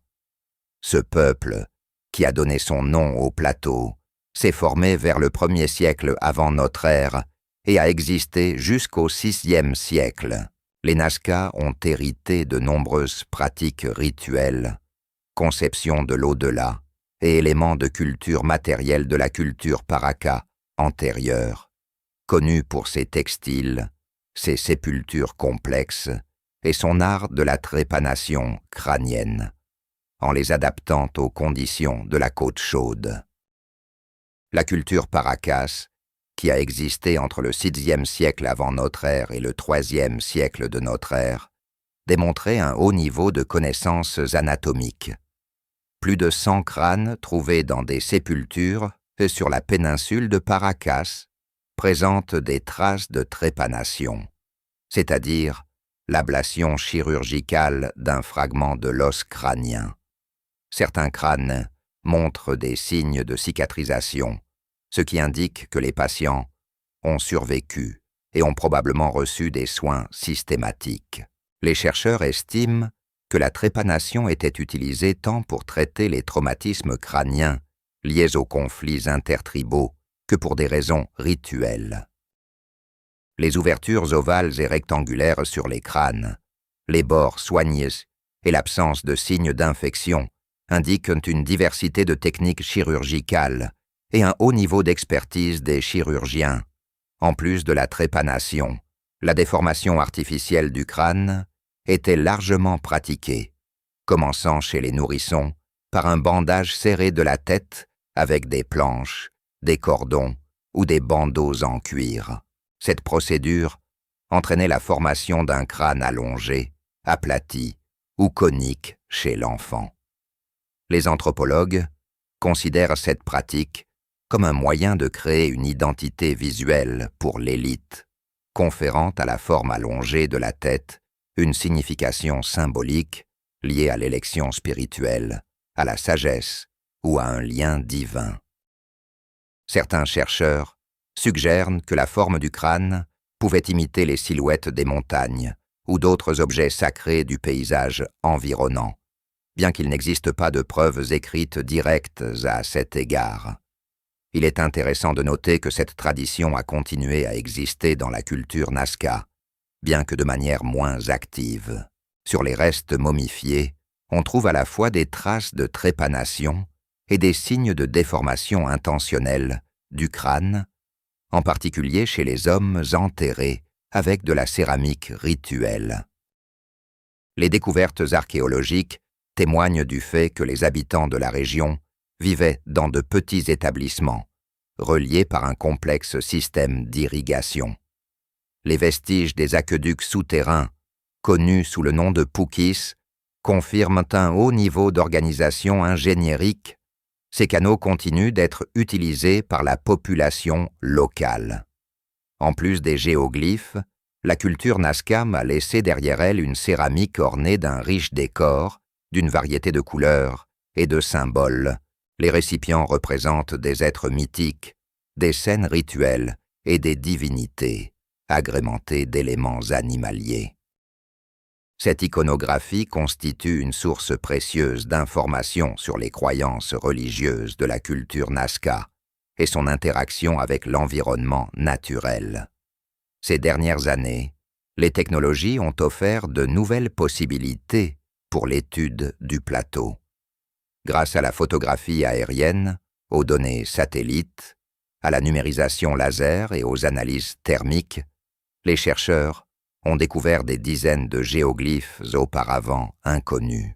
Ce peuple, qui a donné son nom au plateau, s'est formé vers le 1er siècle avant notre ère et a existé jusqu'au 6e siècle. Les Nazca ont hérité de nombreuses pratiques rituelles, conception de l'au-delà et éléments de culture matérielle de la culture Paracas antérieure, connue pour ses textiles, ses sépultures complexes et son art de la trépanation crânienne, en les adaptant aux conditions de la côte chaude. La culture Paracas, qui a existé entre le 6e siècle avant notre ère et le 3e siècle de notre ère, démontrait un haut niveau de connaissances anatomiques. Plus de 100 crânes trouvés dans des sépultures et sur la péninsule de Paracas présentent des traces de trépanation, c'est-à-dire l'ablation chirurgicale d'un fragment de l'os crânien. Certains crânes montrent des signes de cicatrisation, ce qui indique que les patients ont survécu et ont probablement reçu des soins systématiques. Les chercheurs estiment que la trépanation était utilisée tant pour traiter les traumatismes crâniens liés aux conflits intertribaux que pour des raisons rituelles. Les ouvertures ovales et rectangulaires sur les crânes, les bords soignés et l'absence de signes d'infection indiquent une diversité de techniques chirurgicales et un haut niveau d'expertise des chirurgiens. En plus de la trépanation, la déformation artificielle du crâne était largement pratiquée, commençant chez les nourrissons par un bandage serré de la tête avec des planches, des cordons ou des bandeaux en cuir. Cette procédure entraînait la formation d'un crâne allongé, aplati ou conique chez l'enfant. Les anthropologues considèrent cette pratique comme un moyen de créer une identité visuelle pour l'élite, conférant à la forme allongée de la tête une signification symbolique liée à l'élection spirituelle, à la sagesse ou à un lien divin. Certains chercheurs suggèrent que la forme du crâne pouvait imiter les silhouettes des montagnes ou d'autres objets sacrés du paysage environnant, bien qu'il n'existe pas de preuves écrites directes à cet égard. Il est intéressant de noter que cette tradition a continué à exister dans la culture Nazca, bien que de manière moins active. Sur les restes momifiés, on trouve à la fois des traces de trépanation et des signes de déformation intentionnelle du crâne, en particulier chez les hommes enterrés avec de la céramique rituelle. Les découvertes archéologiques témoignent du fait que les habitants de la région vivaient dans de petits établissements, reliés par un complexe système d'irrigation. Les vestiges des aqueducs souterrains, connus sous le nom de Poukis, confirment un haut niveau d'organisation ingéniérique. Ces canaux continuent d'être utilisés par la population locale. En plus des géoglyphes, la culture Nazca a laissé derrière elle une céramique ornée d'un riche décor, d'une variété de couleurs et de symboles. Les récipients représentent des êtres mythiques, des scènes rituelles et des divinités, agrémentées d'éléments animaliers. Cette iconographie constitue une source précieuse d'informations sur les croyances religieuses de la culture Nazca et son interaction avec l'environnement naturel. Ces dernières années, les technologies ont offert de nouvelles possibilités pour l'étude du plateau. Grâce à la photographie aérienne, aux données satellites, à la numérisation laser et aux analyses thermiques, les chercheurs ont découvert des dizaines de géoglyphes auparavant inconnus.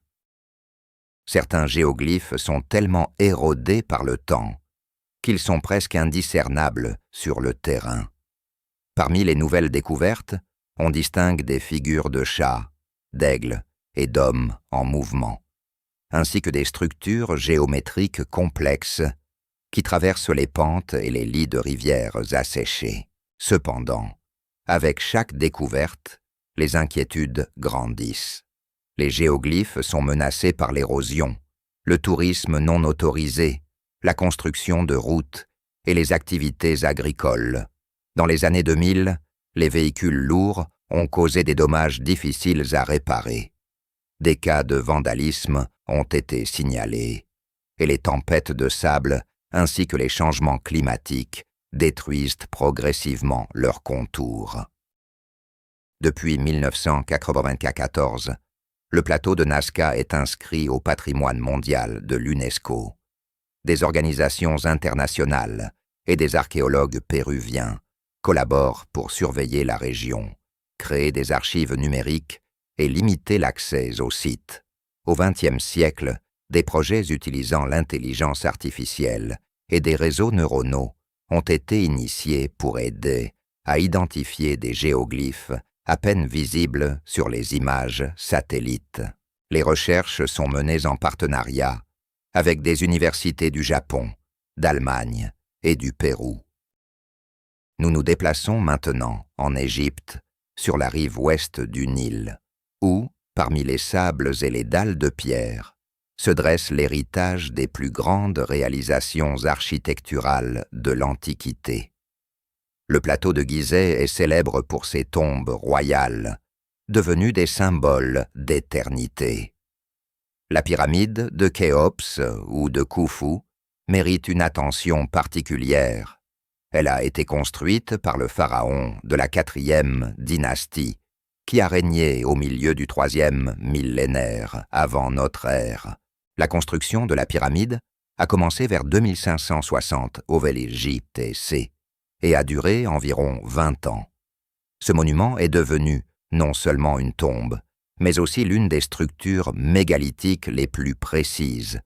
Certains géoglyphes sont tellement érodés par le temps qu'ils sont presque indiscernables sur le terrain. Parmi les nouvelles découvertes, on distingue des figures de chats, d'aigles et d'hommes en mouvement, ainsi que des structures géométriques complexes qui traversent les pentes et les lits de rivières asséchés. Cependant, avec chaque découverte, les inquiétudes grandissent. Les géoglyphes sont menacés par l'érosion, le tourisme non autorisé, la construction de routes et les activités agricoles. Dans les années 2000, les véhicules lourds ont causé des dommages difficiles à réparer. Des cas de vandalisme ont été signalés, et les tempêtes de sable ainsi que les changements climatiques détruisent progressivement leurs contours. Depuis 1994, le plateau de Nazca est inscrit au patrimoine mondial de l'UNESCO. Des organisations internationales et des archéologues péruviens collaborent pour surveiller la région, créer des archives numériques et limiter l'accès au site. Au XXe siècle, des projets utilisant l'intelligence artificielle et des réseaux neuronaux ont été initiés pour aider à identifier des géoglyphes à peine visibles sur les images satellites. Les recherches sont menées en partenariat avec des universités du Japon, d'Allemagne et du Pérou. Nous nous déplaçons maintenant en Égypte, sur la rive ouest du Nil, où, parmi les sables et les dalles de pierre, se dresse l'héritage des plus grandes réalisations architecturales de l'Antiquité. Le plateau de Gizeh est célèbre pour ses tombes royales, devenues des symboles d'éternité. La pyramide de Khéops ou de Khufu mérite une attention particulière. Elle a été construite par le pharaon de la 4e dynastie, qui a régné au milieu du 3e millénaire avant notre ère. La construction de la pyramide a commencé vers 2560 au Vélégite et a duré environ 20 ans. Ce monument est devenu non seulement une tombe, mais aussi l'une des structures mégalithiques les plus précises,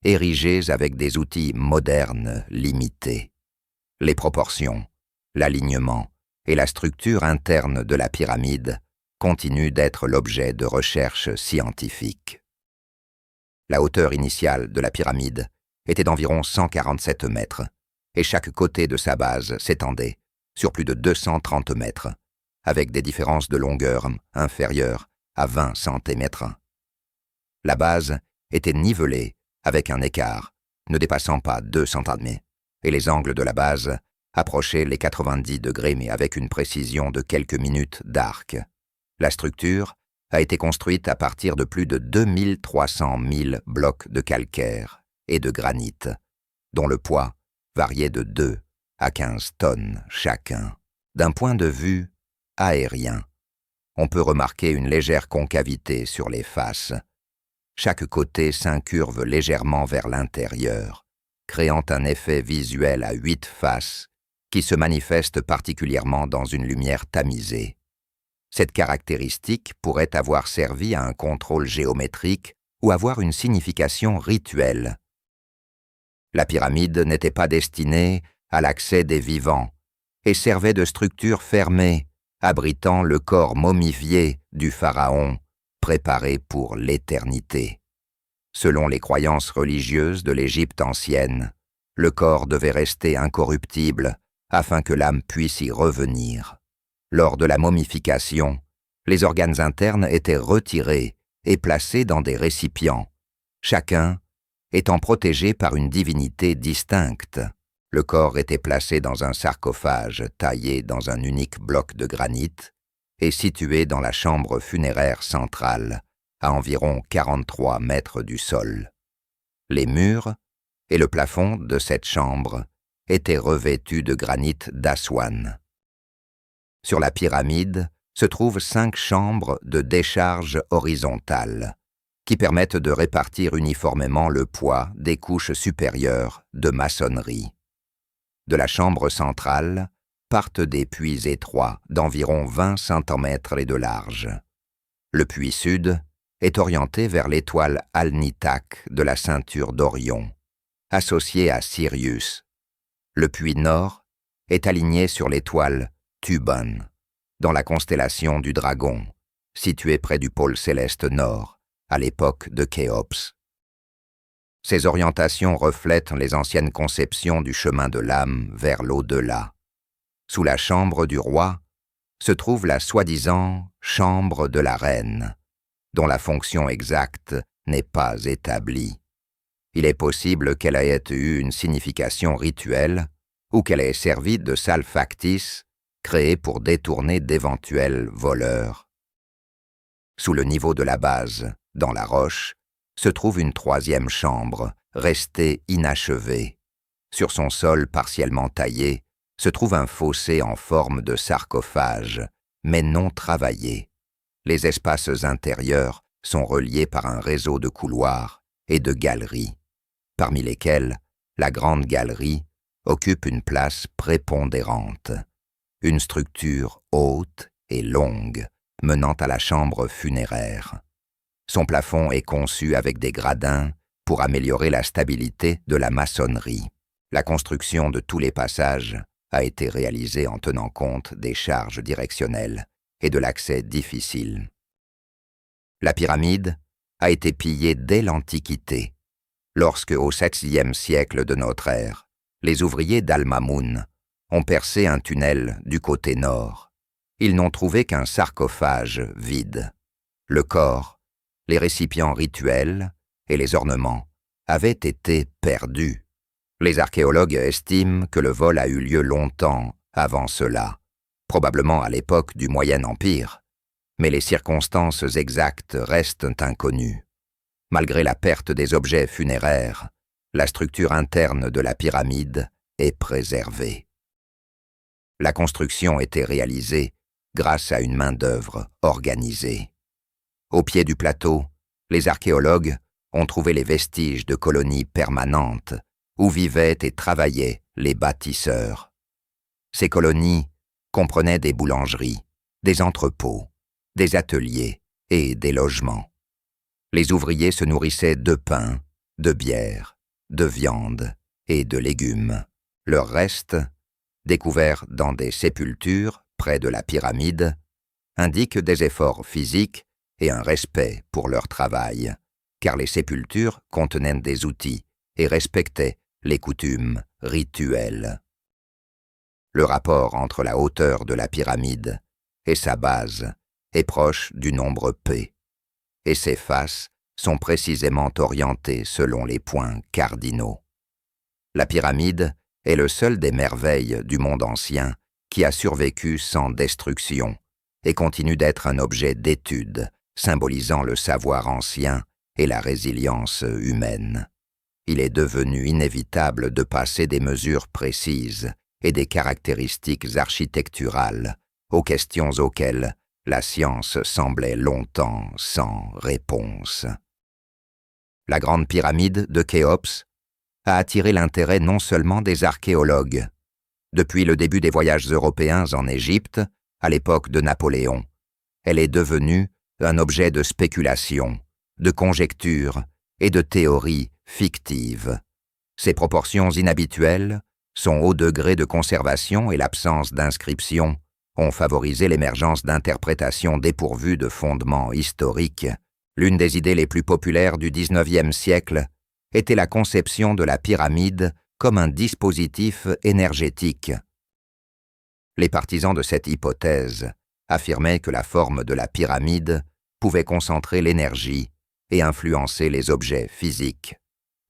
érigées avec des outils modernes limités. Les proportions, l'alignement et la structure interne de la pyramide continuent d'être l'objet de recherches scientifiques. La hauteur initiale de la pyramide était d'environ 147 mètres, et chaque côté de sa base s'étendait sur plus de 230 mètres, avec des différences de longueur inférieures à 20 centimètres. La base était nivelée avec un écart ne dépassant pas 2 centimètres, et les angles de la base approchaient les 90 degrés mais avec une précision de quelques minutes d'arc. La structure a été construite à partir de plus de 2300 000 blocs de calcaire et de granit, dont le poids variait de 2 à 15 tonnes chacun. D'un point de vue aérien, on peut remarquer une légère concavité sur les faces. Chaque côté s'incurve légèrement vers l'intérieur, créant un effet visuel à 8 faces qui se manifeste particulièrement dans une lumière tamisée. Cette caractéristique pourrait avoir servi à un contrôle géométrique ou avoir une signification rituelle. La pyramide n'était pas destinée à l'accès des vivants et servait de structure fermée, abritant le corps momifié du pharaon, préparé pour l'éternité. Selon les croyances religieuses de l'Égypte ancienne, le corps devait rester incorruptible afin que l'âme puisse y revenir. Lors de la momification, les organes internes étaient retirés et placés dans des récipients, chacun étant protégé par une divinité distincte. Le corps était placé dans un sarcophage taillé dans un unique bloc de granit et situé dans la chambre funéraire centrale, à environ 43 mètres du sol. Les murs et le plafond de cette chambre étaient revêtus de granit d'Aswan. Sur la pyramide se trouvent 5 chambres de décharge horizontale qui permettent de répartir uniformément le poids des couches supérieures de maçonnerie. De la chambre centrale partent des puits étroits d'environ 20 cm et de large. Le puits sud est orienté vers l'étoile Al-Nitak de la ceinture d'Orion, associée à Sirius. Le puits nord est aligné sur l'étoile Thuban, dans la constellation du Dragon, située près du pôle céleste nord, à l'époque de Khéops. Ces orientations reflètent les anciennes conceptions du chemin de l'âme vers l'au-delà. Sous la chambre du roi se trouve la soi-disant chambre de la reine, dont la fonction exacte n'est pas établie. Il est possible qu'elle ait eu une signification rituelle ou qu'elle ait servi de salle factice créée pour détourner d'éventuels voleurs. Sous le niveau de la base, dans la roche, se trouve une 3e chambre, restée inachevée. Sur son sol partiellement taillé, se trouve un fossé en forme de sarcophage, mais non travaillé. Les espaces intérieurs sont reliés par un réseau de couloirs et de galeries, parmi lesquelles la grande galerie occupe une place prépondérante. Une structure haute et longue menant à la chambre funéraire. Son plafond est conçu avec des gradins pour améliorer la stabilité de la maçonnerie. La construction de tous les passages a été réalisée en tenant compte des charges directionnelles et de l'accès difficile. La pyramide a été pillée dès l'Antiquité, lorsque, au 7e siècle de notre ère, les ouvriers d'Al-Mamoun ont percé un tunnel du côté nord. Ils n'ont trouvé qu'un sarcophage vide. Le corps, les récipients rituels et les ornements avaient été perdus. Les archéologues estiment que le vol a eu lieu longtemps avant cela, probablement à l'époque du Moyen Empire, mais les circonstances exactes restent inconnues. Malgré la perte des objets funéraires, la structure interne de la pyramide est préservée. La construction était réalisée grâce à une main-d'œuvre organisée. Au pied du plateau, les archéologues ont trouvé les vestiges de colonies permanentes où vivaient et travaillaient les bâtisseurs. Ces colonies comprenaient des boulangeries, des entrepôts, des ateliers et des logements. Les ouvriers se nourrissaient de pain, de bière, de viande et de légumes. Leurs restes, découverts dans des sépultures près de la pyramide, indiquent des efforts physiques et un respect pour leur travail, car les sépultures contenaient des outils et respectaient les coutumes rituelles. Le rapport entre la hauteur de la pyramide et sa base est proche du nombre P, et ses faces sont précisément orientées selon les points cardinaux. La pyramide est le seul des merveilles du monde ancien qui a survécu sans destruction et continue d'être un objet d'étude, symbolisant le savoir ancien et la résilience humaine. Il est devenu inévitable de passer des mesures précises et des caractéristiques architecturales aux questions auxquelles la science semblait longtemps sans réponse. La grande pyramide de Khéops a attiré l'intérêt non seulement des archéologues. Depuis le début des voyages européens en Égypte, à l'époque de Napoléon, elle est devenue un objet de spéculation, de conjecture et de théorie fictive. Ses proportions inhabituelles, son haut degré de conservation et l'absence d'inscription ont favorisé l'émergence d'interprétations dépourvues de fondements historiques. L'une des idées les plus populaires du XIXe siècle était la conception de la pyramide comme un dispositif énergétique. Les partisans de cette hypothèse affirmaient que la forme de la pyramide pouvait concentrer l'énergie et influencer les objets physiques.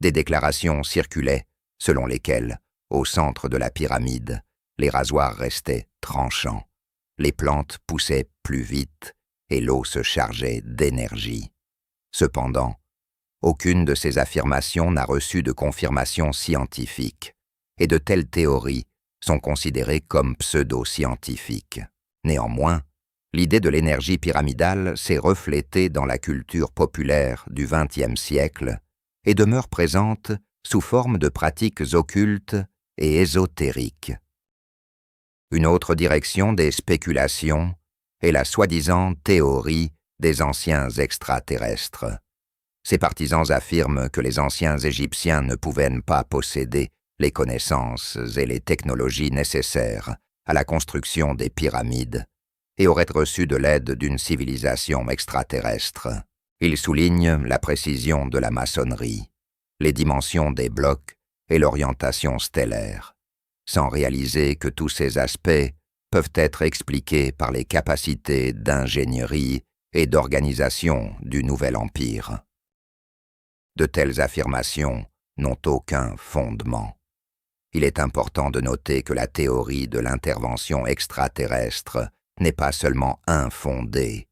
Des déclarations circulaient selon lesquelles, au centre de la pyramide, les rasoirs restaient tranchants, les plantes poussaient plus vite et l'eau se chargeait d'énergie. Cependant, aucune de ces affirmations n'a reçu de confirmation scientifique, et de telles théories sont considérées comme pseudo-scientifiques. Néanmoins, l'idée de l'énergie pyramidale s'est reflétée dans la culture populaire du XXe siècle et demeure présente sous forme de pratiques occultes et ésotériques. Une autre direction des spéculations est la soi-disant théorie des anciens extraterrestres. Ces partisans affirment que les anciens Égyptiens ne pouvaient pas posséder les connaissances et les technologies nécessaires à la construction des pyramides et auraient reçu de l'aide d'une civilisation extraterrestre. Ils soulignent la précision de la maçonnerie, les dimensions des blocs et l'orientation stellaire, sans réaliser que tous ces aspects peuvent être expliqués par les capacités d'ingénierie et d'organisation du nouvel empire. De telles affirmations n'ont aucun fondement. Il est important de noter que la théorie de l'intervention extraterrestre n'est pas seulement infondée,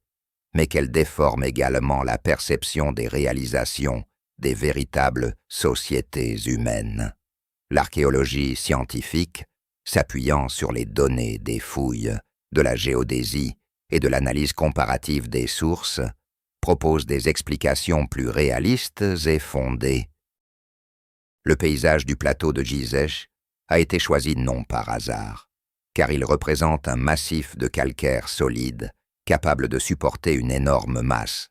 mais qu'elle déforme également la perception des réalisations des véritables sociétés humaines. L'archéologie scientifique, s'appuyant sur les données des fouilles, de la géodésie et de l'analyse comparative des sources, propose des explications plus réalistes et fondées. Le paysage du plateau de Gizeh a été choisi non par hasard, car il représente un massif de calcaire solide, capable de supporter une énorme masse.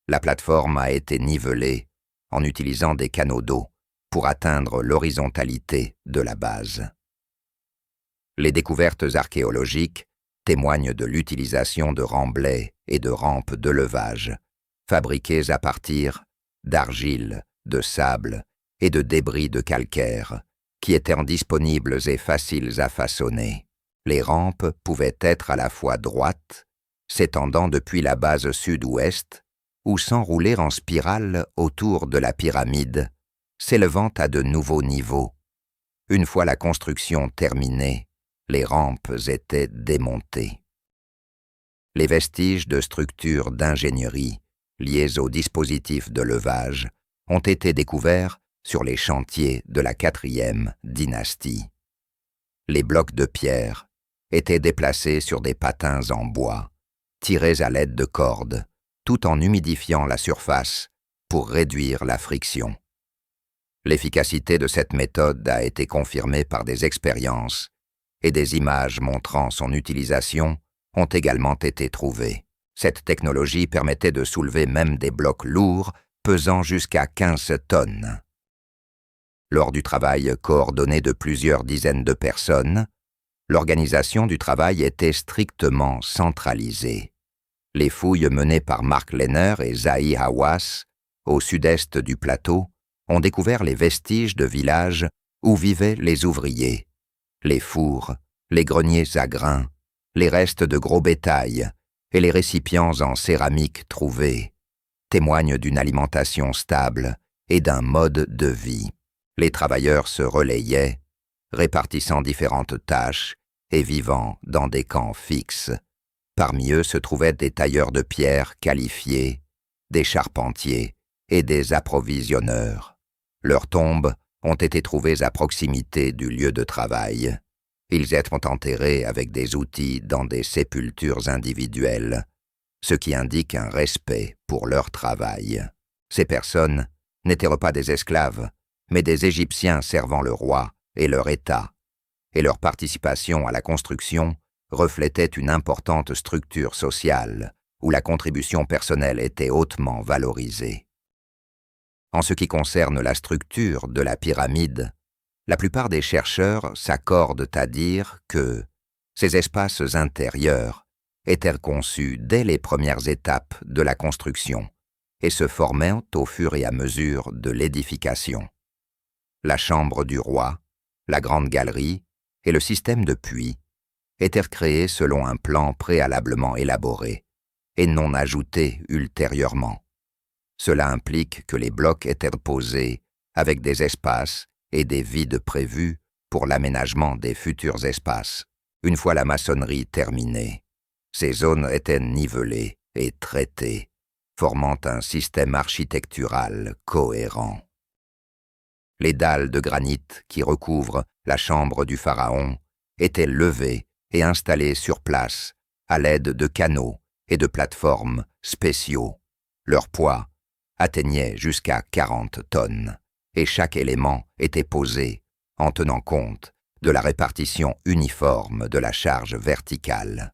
La plateforme a été nivelée en utilisant des canaux d'eau pour atteindre l'horizontalité de la base. Les découvertes archéologiques témoignent de l'utilisation de remblais et de rampes de levage, fabriquées à partir d'argile, de sable et de débris de calcaire, qui étaient disponibles et faciles à façonner. Les rampes pouvaient être à la fois droites, s'étendant depuis la base sud-ouest, ou s'enrouler en spirale autour de la pyramide, s'élevant à de nouveaux niveaux. Une fois la construction terminée, les rampes étaient démontées. Les vestiges de structures d'ingénierie liées aux dispositifs de levage ont été découverts sur les chantiers de la 4e dynastie. Les blocs de pierre étaient déplacés sur des patins en bois, tirés à l'aide de cordes, tout en humidifiant la surface pour réduire la friction. L'efficacité de cette méthode a été confirmée par des expériences et des images montrant son utilisation ont également été trouvées. Cette technologie permettait de soulever même des blocs lourds pesant jusqu'à 15 tonnes. Lors du travail coordonné de plusieurs dizaines de personnes, l'organisation du travail était strictement centralisée. Les fouilles menées par Mark Lehner et Zahi Hawass, au sud-est du plateau, ont découvert les vestiges de villages où vivaient les ouvriers, les fours, les greniers à grains, les restes de gros bétail et les récipients en céramique trouvés témoignent d'une alimentation stable et d'un mode de vie. Les travailleurs se relayaient, répartissant différentes tâches et vivant dans des camps fixes. Parmi eux se trouvaient des tailleurs de pierre qualifiés, des charpentiers et des approvisionneurs. Leurs tombes ont été trouvées à proximité du lieu de travail. Ils étaient enterrés avec des outils dans des sépultures individuelles, ce qui indique un respect pour leur travail. Ces personnes n'étaient pas des esclaves, mais des Égyptiens servant le roi et leur État, et leur participation à la construction reflétait une importante structure sociale où la contribution personnelle était hautement valorisée. En ce qui concerne la structure de la pyramide, la plupart des chercheurs s'accordent à dire que ces espaces intérieurs étaient conçus dès les premières étapes de la construction et se formaient au fur et à mesure de l'édification. La chambre du roi, la grande galerie et le système de puits étaient créés selon un plan préalablement élaboré et non ajoutés ultérieurement. Cela implique que les blocs étaient posés avec des espaces et des vides prévus pour l'aménagement des futurs espaces. Une fois la maçonnerie terminée, ces zones étaient nivelées et traitées, formant un système architectural cohérent. Les dalles de granit qui recouvrent la chambre du pharaon étaient levées et installées sur place à l'aide de canaux et de plateformes spéciaux. Leur poids atteignait jusqu'à 40 tonnes et chaque élément était posé en tenant compte de la répartition uniforme de la charge verticale.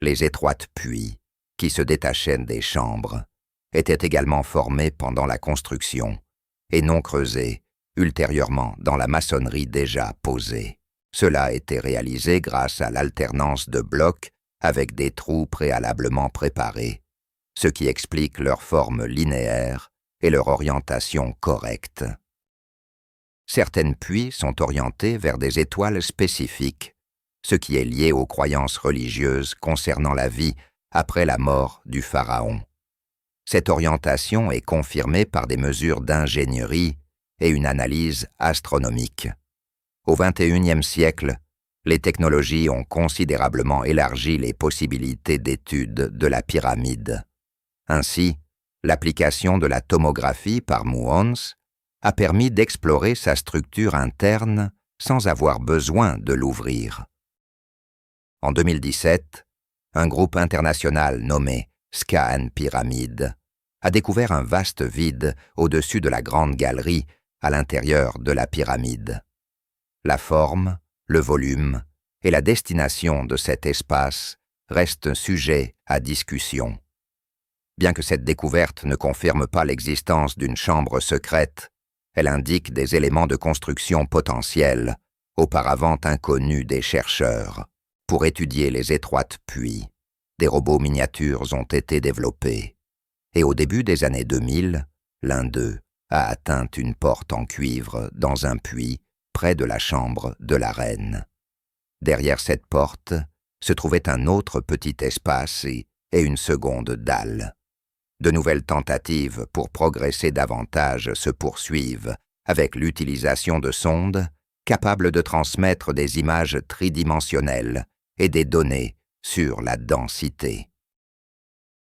Les étroites puits qui se détachaient des chambres étaient également formés pendant la construction et non creusés ultérieurement dans la maçonnerie déjà posée. Cela était réalisé grâce à l'alternance de blocs avec des trous préalablement préparés, ce qui explique leur forme linéaire et leur orientation correcte. Certaines puits sont orientées vers des étoiles spécifiques, ce qui est lié aux croyances religieuses concernant la vie après la mort du pharaon. Cette orientation est confirmée par des mesures d'ingénierie et une analyse astronomique. Au XXIe siècle, les technologies ont considérablement élargi les possibilités d'étude de la pyramide. Ainsi, l'application de la tomographie par muons a permis d'explorer sa structure interne sans avoir besoin de l'ouvrir. En 2017, un groupe international nommé Scan Pyramid a découvert un vaste vide au-dessus de la grande galerie à l'intérieur de la pyramide. La forme, le volume et la destination de cet espace restent sujets à discussion. Bien que cette découverte ne confirme pas l'existence d'une chambre secrète, elle indique des éléments de construction potentiels, auparavant inconnus des chercheurs. Pour étudier les étroites puits, des robots miniatures ont été développés. Et au début des années 2000, l'un d'eux a atteint une porte en cuivre dans un puits près de la chambre de la reine. Derrière cette porte se trouvait un autre petit espace et une seconde dalle. De nouvelles tentatives pour progresser davantage se poursuivent avec l'utilisation de sondes capables de transmettre des images tridimensionnelles et des données sur la densité.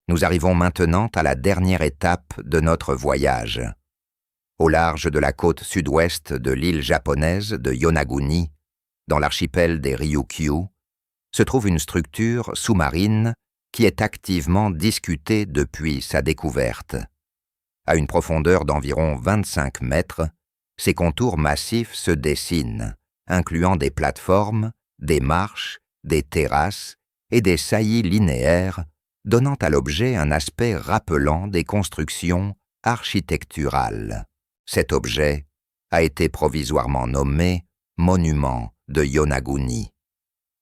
Nous arrivons maintenant à la dernière étape de notre voyage. Au large de la côte sud-ouest de l'île japonaise de Yonaguni, dans l'archipel des Ryukyu, se trouve une structure sous-marine qui est activement discutée depuis sa découverte. À une profondeur d'environ 25 mètres, ses contours massifs se dessinent, incluant des plateformes, des marches, des terrasses et des saillies linéaires, donnant à l'objet un aspect rappelant des constructions architecturales. Cet objet a été provisoirement nommé Monument de Yonaguni.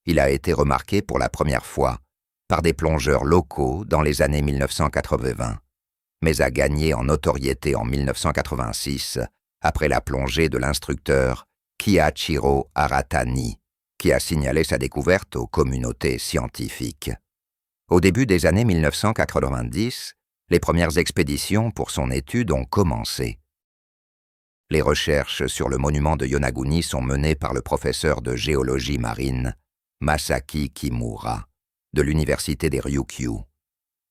Il a été remarqué pour la première fois par des plongeurs locaux dans les années 1980, mais a gagné en notoriété en 1986 après la plongée de l'instructeur Kiyachiro Aratani, qui a signalé sa découverte aux communautés scientifiques. Au début des années 1990, les premières expéditions pour son étude ont commencé. Les recherches sur le monument de Yonaguni sont menées par le professeur de géologie marine Masaki Kimura, de l'université des Ryukyu.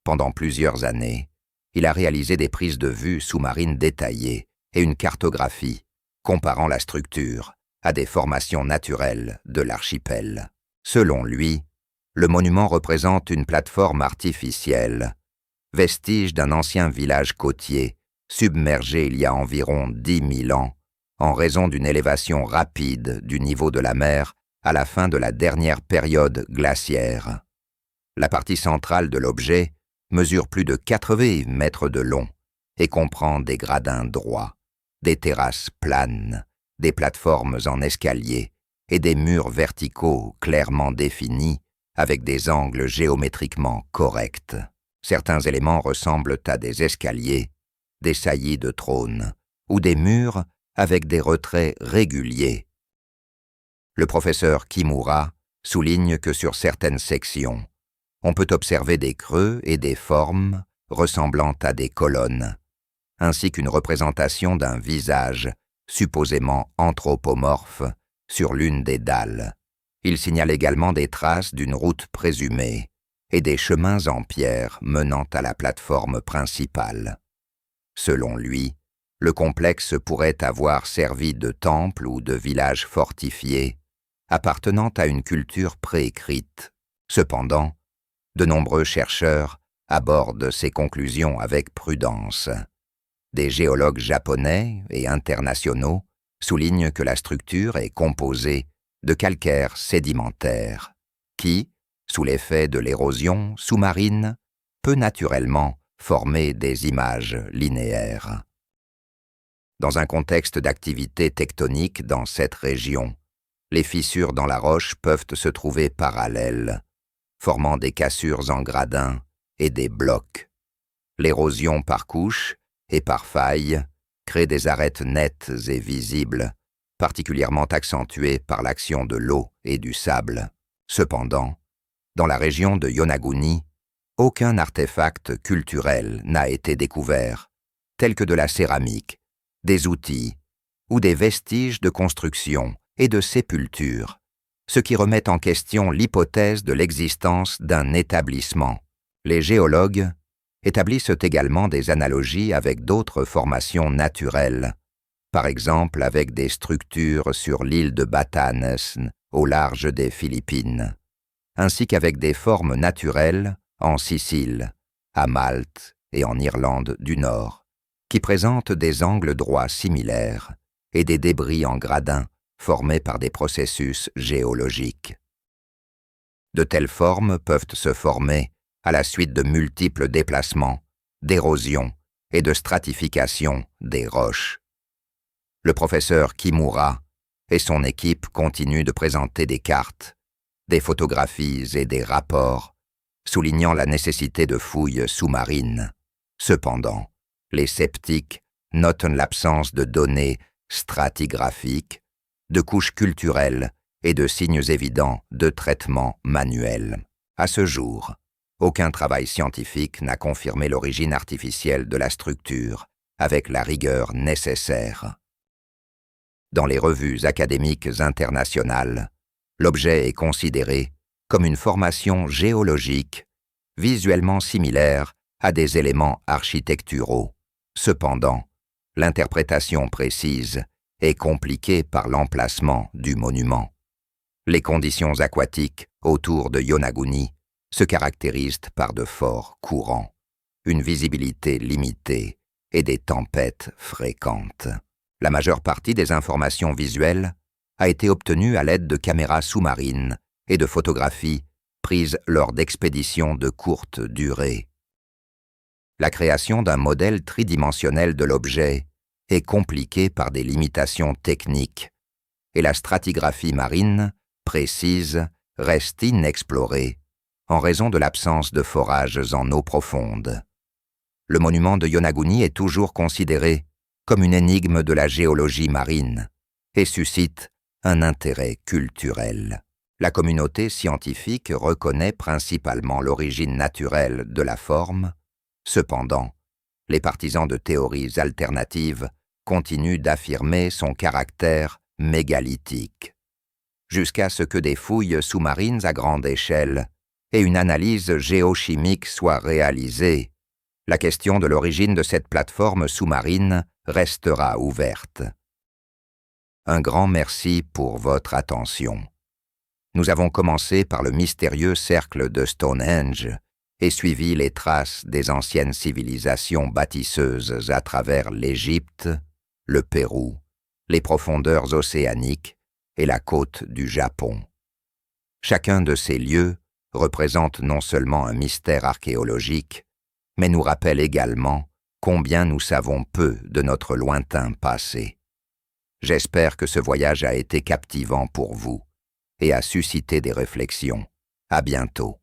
Pendant plusieurs années, il a réalisé des prises de vue sous-marines détaillées et une cartographie comparant la structure à des formations naturelles de l'archipel. Selon lui, le monument représente une plateforme artificielle, vestige d'un ancien village côtier submergé il y a environ 10 000 ans en raison d'une élévation rapide du niveau de la mer à la fin de la dernière période glaciaire. La partie centrale de l'objet mesure plus de 80 mètres de long et comprend des gradins droits, des terrasses planes, des plateformes en escalier et des murs verticaux clairement définis avec des angles géométriquement corrects. Certains éléments ressemblent à des escaliers, des saillies de trônes ou des murs avec des retraits réguliers. Le professeur Kimura souligne que sur certaines sections, on peut observer des creux et des formes ressemblant à des colonnes, ainsi qu'une représentation d'un visage supposément anthropomorphe sur l'une des dalles. Il signale également des traces d'une route présumée et des chemins en pierre menant à la plateforme principale. Selon lui, le complexe pourrait avoir servi de temple ou de village fortifié appartenant à une culture préécrite. Cependant, de nombreux chercheurs abordent ces conclusions avec prudence. Des géologues japonais et internationaux soulignent que la structure est composée de calcaire sédimentaire qui, sous l'effet de l'érosion sous-marine, peut naturellement former des images linéaires. Dans un contexte d'activité tectonique dans cette région, les fissures dans la roche peuvent se trouver parallèles, formant des cassures en gradins et des blocs. L'érosion par couches et par failles crée des arêtes nettes et visibles, particulièrement accentuées par l'action de l'eau et du sable. Cependant, dans la région de Yonaguni, aucun artefact culturel n'a été découvert, tel que de la céramique, des outils ou des vestiges de construction et de sépulture, ce qui remet en question l'hypothèse de l'existence d'un établissement. Les géologues établissent également des analogies avec d'autres formations naturelles, par exemple avec des structures sur l'île de Batanes, au large des Philippines, ainsi qu'avec des formes naturelles en Sicile, à Malte et en Irlande du Nord, qui présentent des angles droits similaires et des débris en gradins formés par des processus géologiques. De telles formes peuvent se former à la suite de multiples déplacements, d'érosion et de stratification des roches. Le professeur Kimura et son équipe continuent de présenter des cartes, des photographies et des rapports, soulignant la nécessité de fouilles sous-marines. Cependant, les sceptiques notent l'absence de données stratigraphiques, de couches culturelles et de signes évidents de traitement manuel. À ce jour, aucun travail scientifique n'a confirmé l'origine artificielle de la structure avec la rigueur nécessaire. Dans les revues académiques internationales, l'objet est considéré comme une formation géologique visuellement similaire à des éléments architecturaux. Cependant, l'interprétation précise est compliquée par l'emplacement du monument. Les conditions aquatiques autour de Yonaguni se caractérisent par de forts courants, une visibilité limitée et des tempêtes fréquentes. La majeure partie des informations visuelles a été obtenue à l'aide de caméras sous-marines et de photographies prises lors d'expéditions de courte durée. La création d'un modèle tridimensionnel de l'objet est compliquée par des limitations techniques, et la stratigraphie marine précise reste inexplorée en raison de l'absence de forages en eau profonde. Le monument de Yonaguni est toujours considéré comme une énigme de la géologie marine et suscite un intérêt culturel. La communauté scientifique reconnaît principalement l'origine naturelle de la forme. Cependant, les partisans de théories alternatives continuent d'affirmer son caractère mégalithique, jusqu'à ce que des fouilles sous-marines à grande échelle et une analyse géochimique soient réalisées. La question de l'origine de cette plateforme sous-marine restera ouverte. Un grand merci pour votre attention. Nous avons commencé par le mystérieux cercle de Stonehenge et suivi les traces des anciennes civilisations bâtisseuses à travers l'Égypte, le Pérou, les profondeurs océaniques et la côte du Japon. Chacun de ces lieux représente non seulement un mystère archéologique, mais nous rappelle également combien nous savons peu de notre lointain passé. J'espère que ce voyage a été captivant pour vous et a suscité des réflexions. À bientôt.